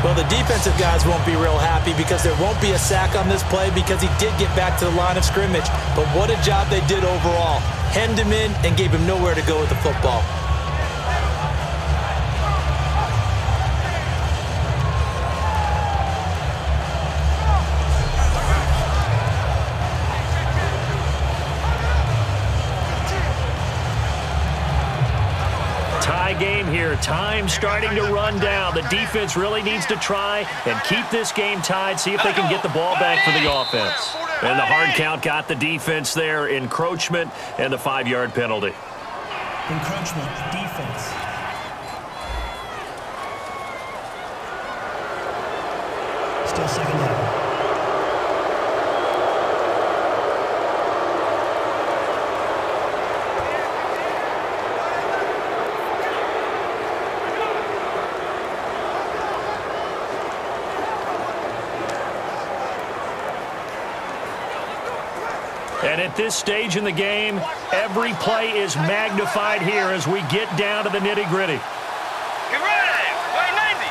Well, the defensive guys won't be real happy because there won't be a sack on this play because he did get back to the line of scrimmage. But what a job they did overall. Hemmed him in and gave him nowhere to go with the football. Game here. Time starting to run down. The defense really needs to try and keep this game tied, see if they can get the ball back for the offense. And the hard count got the defense there. Encroachment and the 5-yard penalty. Encroachment, defense. Still 2nd down. And at this stage in the game, every play is magnified here as we get down to the nitty-gritty. Get ready! Way 90!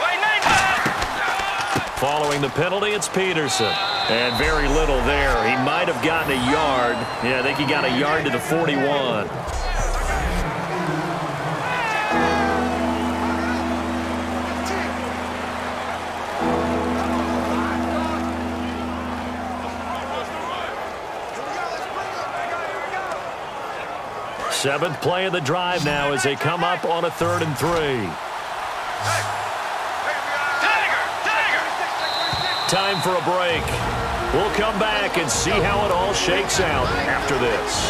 Way 90! Following the penalty, it's Peterson. And very little there. He might have gotten a yard. Yeah, I think he got a yard to the 41. Seventh play of the drive now as they come up on a 3rd and 3. Time for a break. We'll come back and see how it all shakes out after this.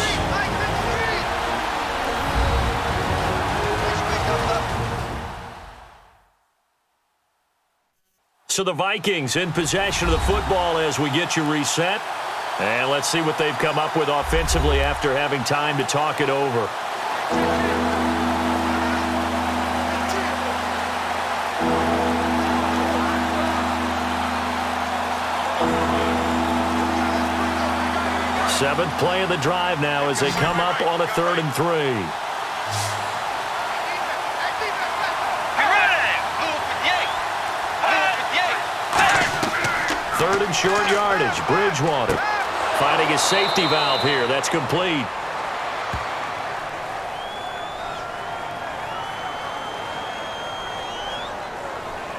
So the Vikings in possession of the football as we get you reset. And let's see what they've come up with offensively after having time to talk it over. Seventh play of the drive now as they come up on a 3rd and 3. Third and short yardage. Bridgewater finding his safety valve here. That's complete.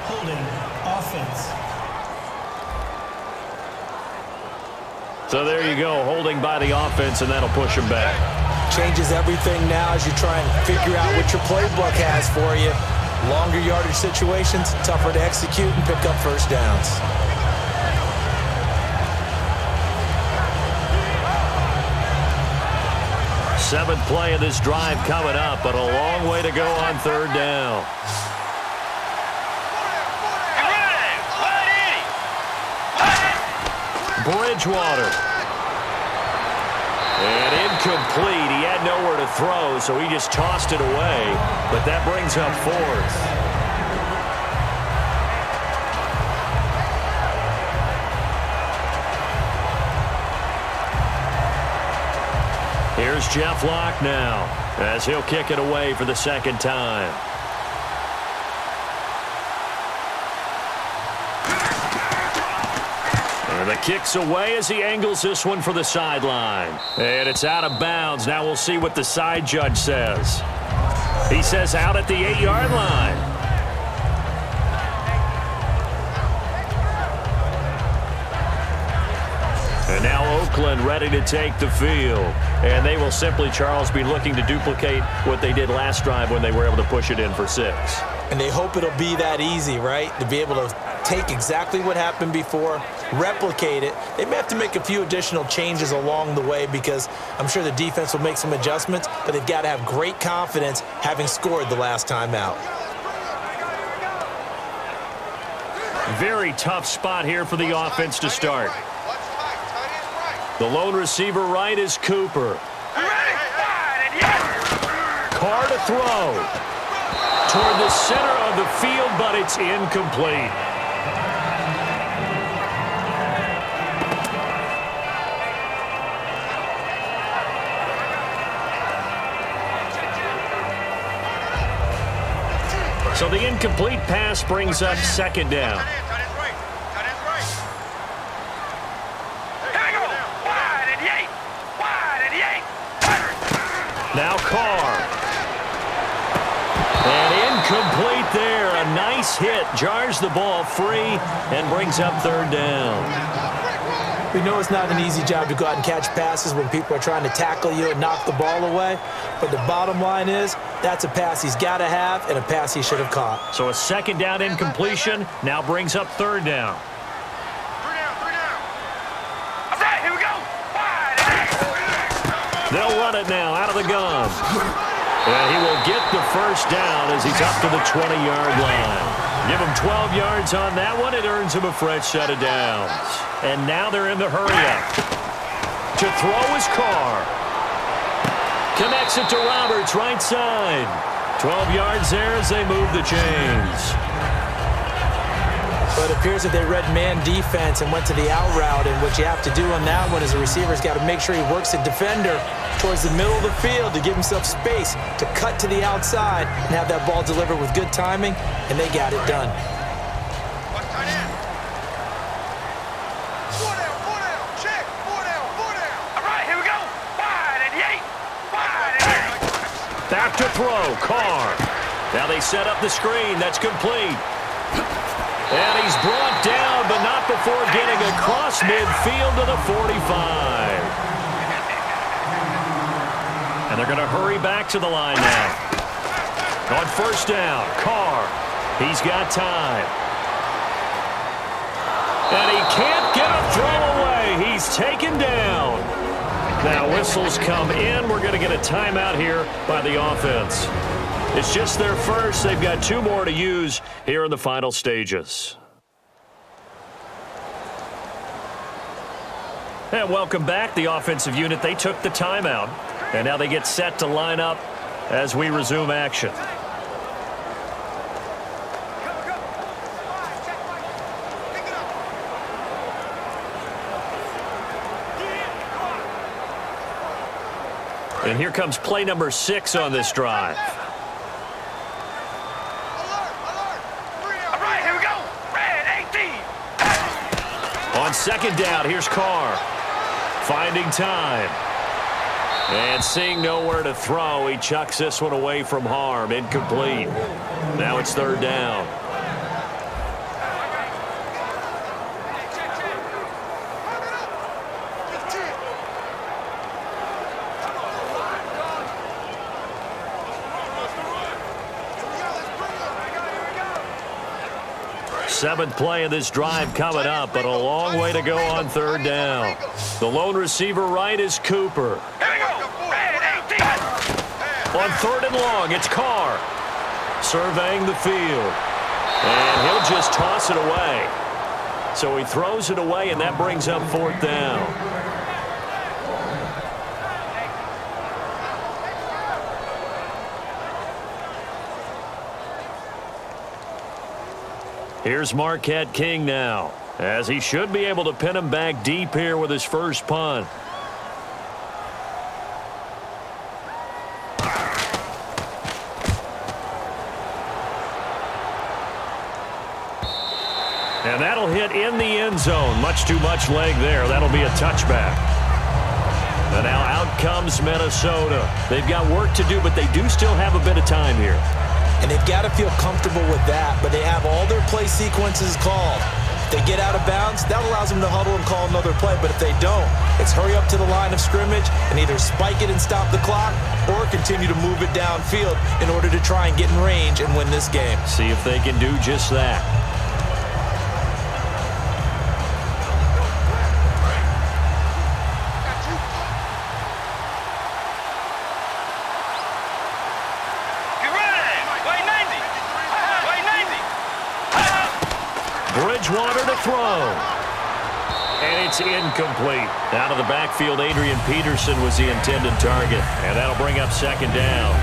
Holding offense. So there you go, holding by the offense, and that'll push him back. Changes everything now as you try and figure out what your playbook has for you. Longer yardage situations, tougher to execute and pick up first downs. Seventh play of this drive coming up, but a long way to go on 3rd down. Bridgewater. And incomplete. He had nowhere to throw, so he just tossed it away. But that brings up 4th. Here's Jeff Locke now as he'll kick it away for the 2nd time. And the kick's away as he angles this one for the sideline. And it's out of bounds. Now we'll see what the side judge says. He says out at the 8-yard line. And now Oakland ready to take the field. And they will simply, Charles, be looking to duplicate what they did last drive when they were able to push it in for 6. And they hope it'll be that easy, right? To be able to take exactly what happened before, replicate it. They may have to make a few additional changes along the way because I'm sure the defense will make some adjustments, but they've got to have great confidence having scored the last time out. Very tough spot here for the offense to start. The lone receiver right is Cooper. Carr to throw. Toward the center of the field, but it's incomplete. So the incomplete pass brings up 2nd down. Now Carr. And incomplete there. A nice hit. Jars the ball free and brings up 3rd down. We know it's not an easy job to go out and catch passes when people are trying to tackle you and knock the ball away. But the bottom line is that's a pass he's got to have and a pass he should have caught. So a 2nd down incompletion now brings up 3rd down. They'll run it now out of the gun. And he will get the first down as he's up to the 20-yard line. Give him 12 yards on that one. It earns him a fresh set of downs. And now they're in the hurry-up. To throw is Carr. Connects it to Roberts, right side. 12 yards there as they move the chains. But it appears that they read man defense and went to the out route. And what you have to do on that one is the receiver's got to make sure he works the defender towards the middle of the field to give himself space to cut to the outside and have that ball delivered with good timing, and they got it done. Back to throw, Carr. Now they set up the screen. That's complete. And he's brought down, but not before getting across midfield to the 45. And they're going to hurry back to the line now. On first down, Carr. He's got time. And he can't get a throw away. He's taken down. Now whistles come in. We're going to get a timeout here by the offense. It's just their first. They've got 2 more to use here in the final stages. And welcome back. The offensive unit, they took the timeout. And now they get set to line up as we resume action. And here comes play number 6 on this drive. All right, here we go. Red 18. On second down, here's Carr. Finding time. And seeing nowhere to throw, he chucks this one away from harm. Incomplete. Now it's third down. Seventh play of this drive coming up, but a long way to go on third down. The lone receiver right is Cooper. Here we go. Red 18. On third and long, it's Carr. Surveying the field. And he'll just toss it away. So he throws it away, and that brings up fourth down. Here's Marquette King now, as he should be able to pin him back deep here with his first punt. And that'll hit in the end zone. Much too much leg there. That'll be a touchback. And now out comes Minnesota. They've got work to do, but they do still have a bit of time here. And they've got to feel comfortable with that, but they have all their play sequences called. If they get out of bounds, that allows them to huddle and call another play. But if they don't, it's hurry up to the line of scrimmage and either spike it and stop the clock or continue to move it downfield in order to try and get in range and win this game. See if they can do just that. Bridgewater to throw. And it's incomplete. Out of the backfield, Adrian Peterson was the intended target. And that'll bring up second down.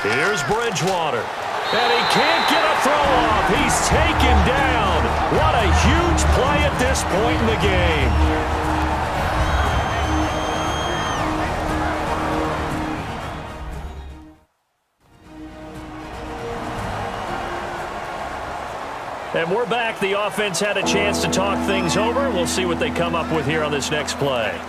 Here's Bridgewater. And he can't get a throw off. He's taken down. What a huge play at this point in the game. And we're back. The offense had a chance to talk things over. We'll see what they come up with here on this next play.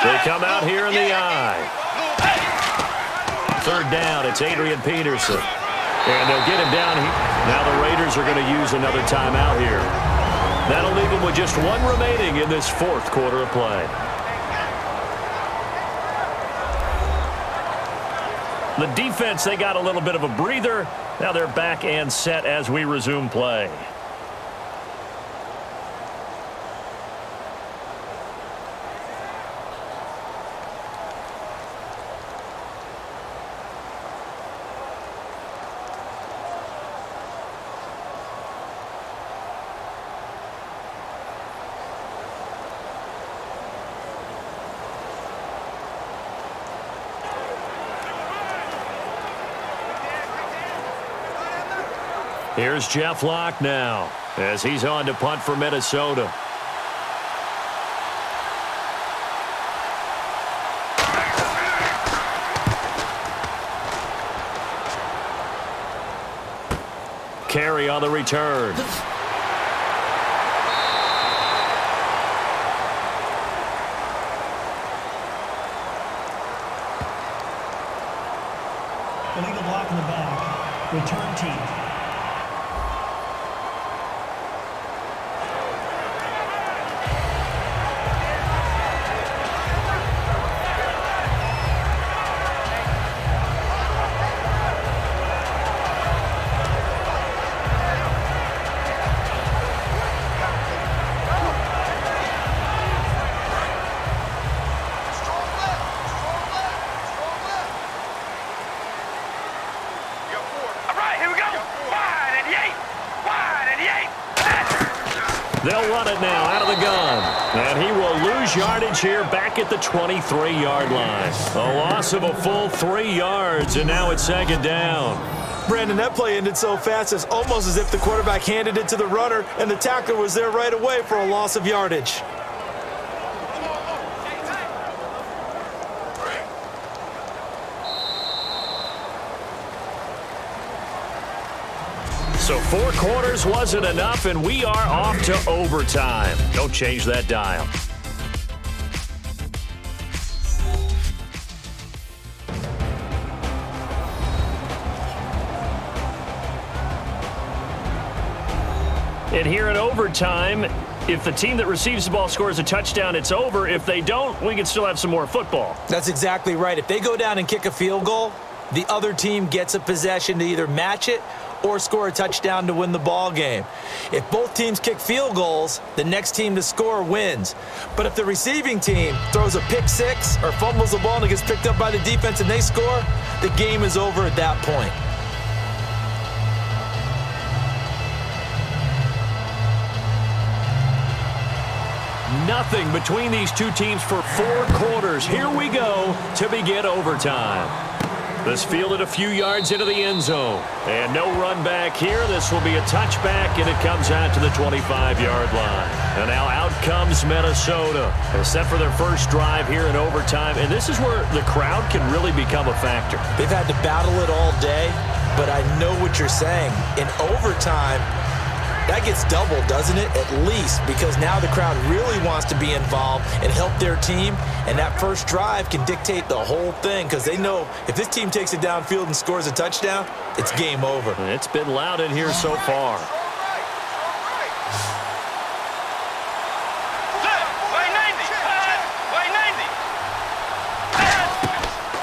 They come out here in the eye. Third down, it's Adrian Peterson. And they'll get him down here. Now the Raiders are going to use another timeout here. That'll leave them with just one remaining in this fourth quarter of play. The defense, they got a little bit of a breather. Now they're back and set as we resume play. Here's Jeff Locke now as he's on to punt for Minnesota. Carry on the return. Illegal block in the back. Return team. They'll run it now out of the gun. And he will lose yardage here back at the 23-yard line. A loss of a full 3 yards, and now it's second down. Brandon, that play ended so fast, it's almost as if the quarterback handed it to the runner, and the tackler was there right away for a loss of yardage. So 4 quarters wasn't enough, and we are off to overtime. Don't change that dial. And here in overtime, if the team that receives the ball scores a touchdown, it's over. If they don't, we can still have some more football. That's exactly right. If they go down and kick a field goal, the other team gets a possession to either match it or score a touchdown to win the ball game. If both teams kick field goals, the next team to score wins. But if the receiving team throws a pick six or fumbles the ball and it gets picked up by the defense and they score, the game is over at that point. Nothing between these two teams for 4 quarters. Here we go to begin overtime. This fielded a few yards into the end zone. And no run back here. This will be a touchback, and it comes out to the 25-yard line. And now out comes Minnesota. They're set for their first drive here in overtime. And this is where the crowd can really become a factor. They've had to battle it all day, but I know what you're saying. In overtime, that gets doubled, doesn't it? At least, because now the crowd really wants to be involved and help their team, and that first drive can dictate the whole thing because they know if this team takes it downfield and scores a touchdown, it's game over. It's been loud in here so far.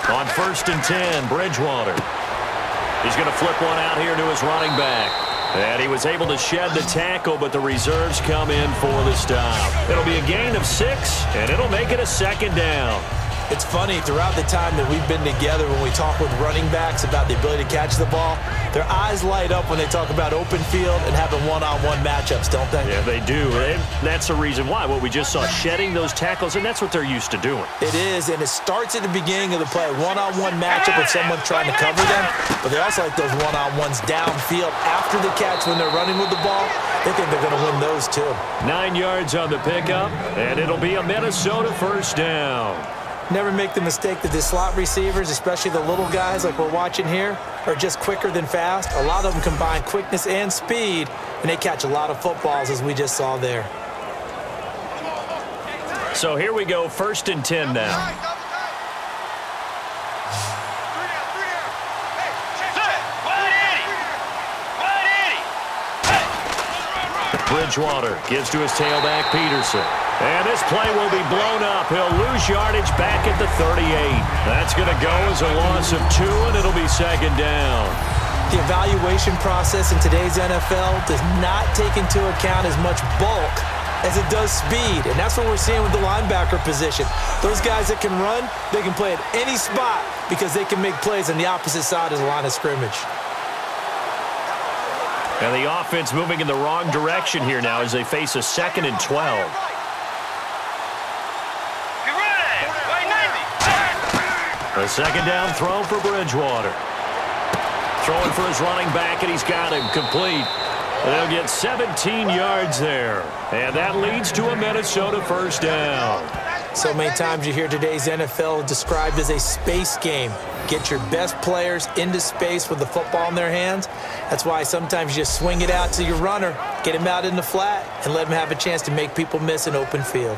On 1st and 10, Bridgewater. He's going to flip one out here to his running back. And he was able to shed the tackle, but the reserves come in for the stop. It'll be a gain of 6, and it'll make it a second down. It's funny, throughout the time that we've been together, when we talk with running backs about the ability to catch the ball, their eyes light up when they talk about open field and having one-on-one matchups, don't they? Yeah, they do. And that's the reason why. What we just saw, shedding those tackles, and that's what they're used to doing. It is, and it starts at the beginning of the play. One-on-one matchup with someone trying to cover them, but they also like those one-on-ones downfield after the catch when they're running with the ball. They think they're going to win those, too. 9 yards on the pickup, and it'll be a Minnesota first down. Never make the mistake that the slot receivers, especially the little guys like we're watching here, are just quicker than fast. A lot of them combine quickness and speed, and they catch a lot of footballs, as we just saw there. So here we go, 1st and 10 now. Bridgewater gives to his tailback, Peterson. And this play will be blown up. He'll lose yardage back at the 38. That's going to go as a loss of 2, and it'll be second down. The evaluation process in today's NFL does not take into account as much bulk as it does speed, and that's what we're seeing with the linebacker position. Those guys that can run, they can play at any spot because they can make plays on the opposite side of the line of scrimmage. And the offense moving in the wrong direction here now as they face a 2nd and 12. A second down throw for Bridgewater. Throwing for his running back, and he's got him complete. They'll get 17 yards there. And that leads to a Minnesota first down. So many times you hear today's NFL described as a space game. Get your best players into space with the football in their hands. That's why sometimes you just swing it out to your runner, get him out in the flat, and let him have a chance to make people miss an open field.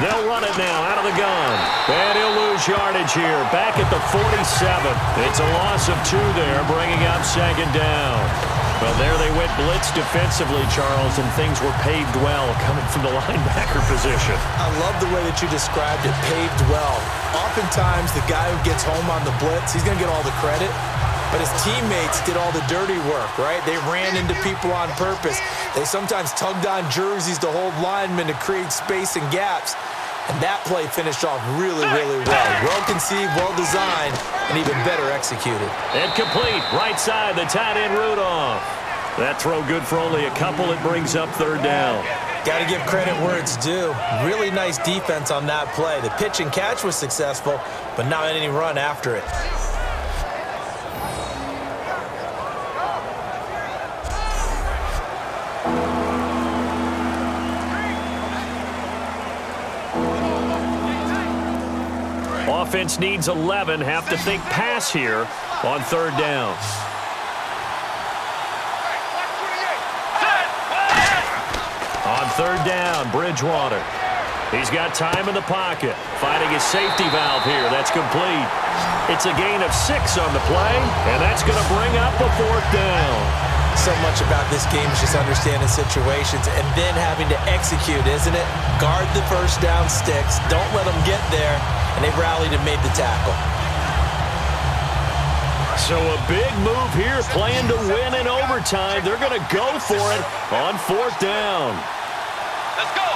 They'll run it now out of the gun. And he'll lose yardage here. Back at the 47. It's a loss of 2 there, bringing up second down. Well, there they went blitz defensively, Charles, and things were paved well coming from the linebacker position. I love the way that you described it, paved well. Oftentimes, the guy who gets home on the blitz, he's going to get all the credit. But his teammates did all the dirty work, right? They ran into people on purpose. They sometimes tugged on jerseys to hold linemen to create space and gaps. And that play finished off really, really well. Well-conceived, well-designed, and even better executed. And complete, right side, the tight end Rudolph. That throw good for only a couple. It brings up third down. Got to give credit where it's due. Really nice defense on that play. The pitch and catch was successful, but not any run after it. Offense needs 11. Have to think pass here on third down. On third down, Bridgewater. He's got time in the pocket. Finding his safety valve here. That's complete. It's a gain of 6 on the play, and that's going to bring up a fourth down. So much about this game is just understanding situations and then having to execute, isn't it? Guard the first down sticks. Don't let them get there. And they rallied and made the tackle. So a big move here, playing to win in overtime. They're going to go for it on fourth down. Let's go.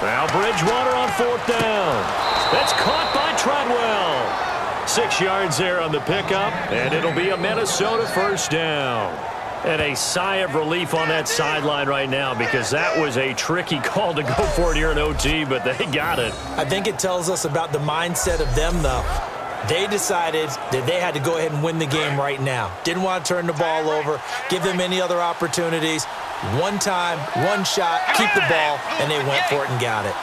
Now Bridgewater on fourth down. That's caught by Treadwell. 6 yards there on the pickup, and it'll be a Minnesota first down. And a sigh of relief on that sideline right now, because that was a tricky call to go for it here in OT, but they got it. I think it tells us about the mindset of them, though. They decided that they had to go ahead and win the game right now. Didn't want to turn the ball over, give them any other opportunities. One time, one shot, keep the ball, and they went for it and got it.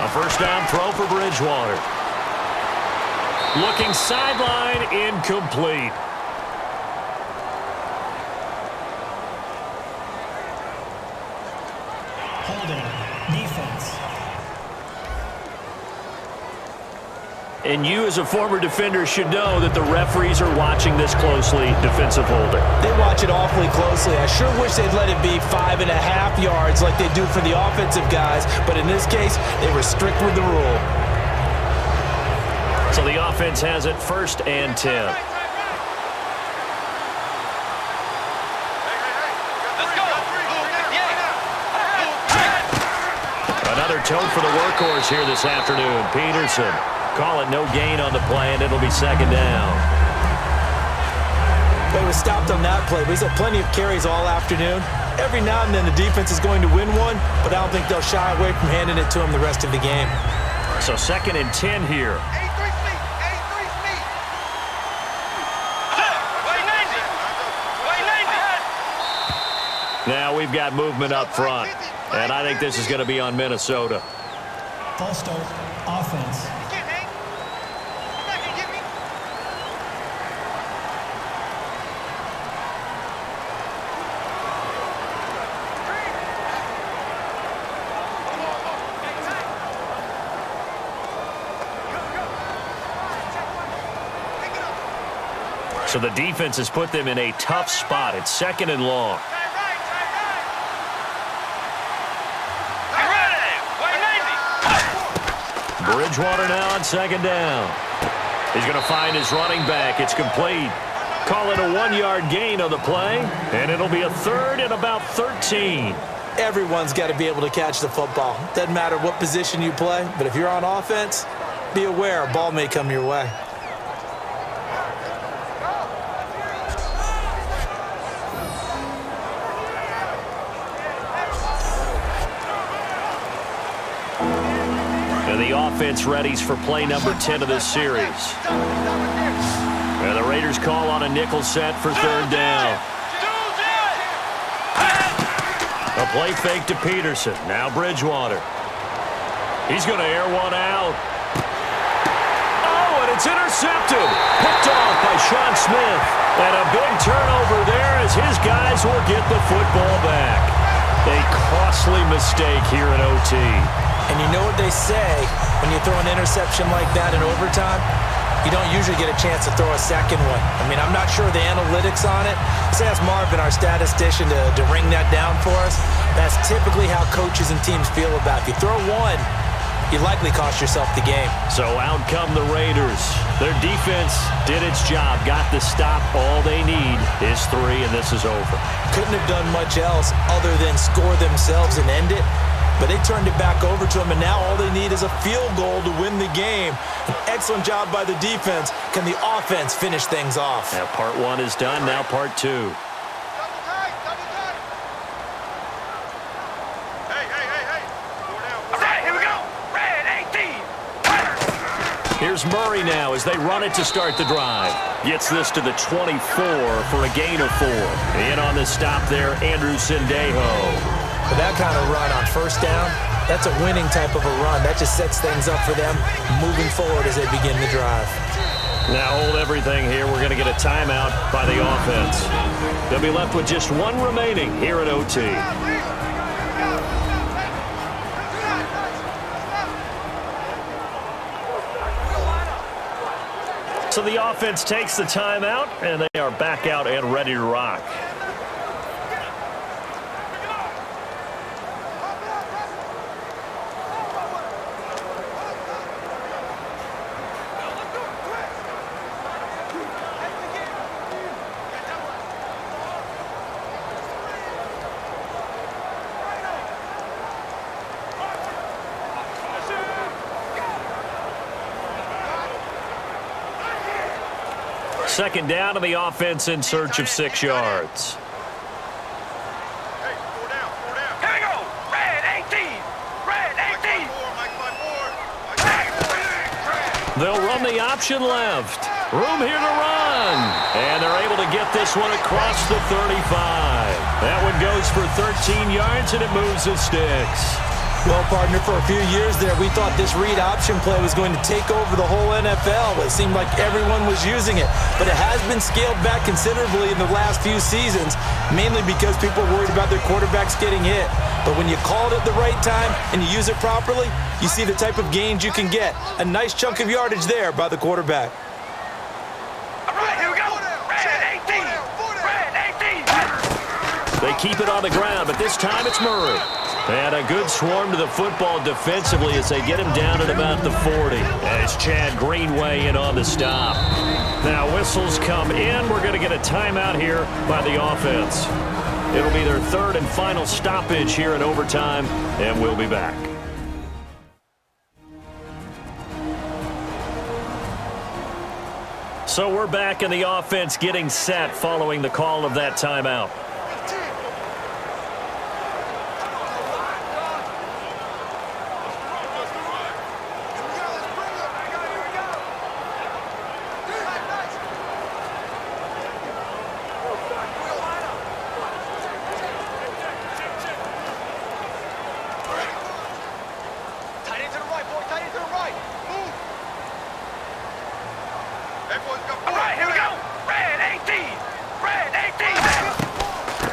A first down throw for Bridgewater. Looking sideline, incomplete. Defense. And you as a former defender should know that the referees are watching this closely, defensive holder. They watch it awfully closely. I sure wish they'd let it be 5.5 yards like they do for the offensive guys, but in this case, they were strict with the rule. So the offense has it first and 10. Another tote for the workhorse here this afternoon. Peterson. Call it no gain on the play, and it'll be second down. But he was stopped on that play. But he's had plenty of carries all afternoon. Every now and then the defense is going to win one, but I don't think they'll shy away from handing it to him the rest of the game. So second and 10 here. Now we've got movement up front, and I think this is going to be on Minnesota. False start, offense. So the defense has put them in a tough spot. It's second and long. Bridgewater now on second down. He's going to find his running back. It's complete. Call it a 1-yard gain on the play, and it'll be a third and about 13. Everyone's got to be able to catch the football. Doesn't matter what position you play, but if you're on offense, be aware a ball may come your way. And the offense readies for play number 10 of this series. And the Raiders call on a nickel set for third down. A play fake to Peterson. Now Bridgewater. He's going to air one out. Oh, and it's intercepted. Picked off by Sean Smith. And a big turnover there as his guys will get the football back. A costly mistake here in OT. And you know what they say when you throw an interception like that in overtime? You don't usually get a chance to throw a second one. I mean, I'm not sure the analytics on it. Let's ask Marvin, our statistician, to ring that down for us. That's typically how coaches and teams feel about it. If you throw one, you likely cost yourself the game. So out come the Raiders. Their defense did its job, got the stop. All they need is 3, and this is over. Couldn't have done much else other than score themselves and end it. But they turned it back over to them, and now all they need is a field goal to win the game. An excellent job by the defense. Can the offense finish things off? Now part 1 is done, now part 2. Double tight. Hey. 4 down. All right, here we go. Red 18. Here's Murray now as they run it to start the drive. Gets this to the 24 for a gain of 4. In on the stop there, Andrew Sendejo. For that kind of run on first down, that's a winning type of a run. That just sets things up for them moving forward as they begin the drive. Now hold everything here. We're going to get a timeout by the offense. They'll be left with just 1 remaining here at OT. So the offense takes the timeout, and they are back out and ready to rock. Second down, to the offense in search of 6 yards. Hey, 4 down. Here we go. Red 18. They'll run the option left. Room here to run. And they're able to get this one across the 35. That one goes for 13 yards, and it moves the sticks. Well, partner, for a few years there, we thought this read option play was going to take over the whole NFL. It seemed like everyone was using it. But it has been scaled back considerably in the last few seasons, mainly because people are worried about their quarterbacks getting hit. But when you call it at the right time and you use it properly, you see the type of gains you can get. A nice chunk of yardage there by the quarterback. All right, here we go. Red 18. They keep it on the ground, but this time it's Murray. And a good swarm to the football defensively as they get him down at about the 40. As Chad Greenway in on the stop. Now whistles come in. We're going to get a timeout here by the offense. It'll be their 3rd and final stoppage here in overtime, and we'll be back. So we're back in the offense getting set following the call of that timeout.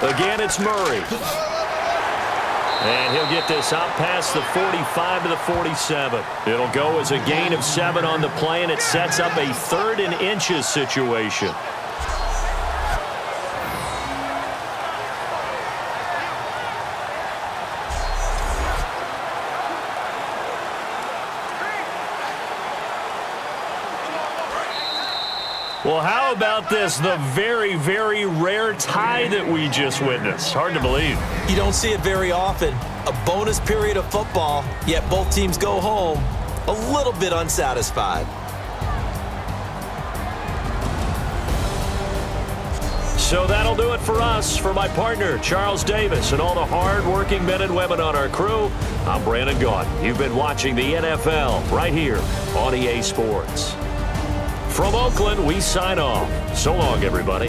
Again, it's Murray. And he'll get this out past the 45 to the 47. It'll go as a gain of 7 on the play, and it sets up a 3rd and inches situation. Well, how about this? The very, very rare tie that we just witnessed. Hard to believe. You don't see it very often. A bonus period of football, yet both teams go home a little bit unsatisfied. So that'll do it for us. For my partner, Charles Davis, and all the hard-working men and women on our crew, I'm Brandon Gaudin. You've been watching the NFL right here on EA Sports. From Oakland, we sign off. So long, everybody.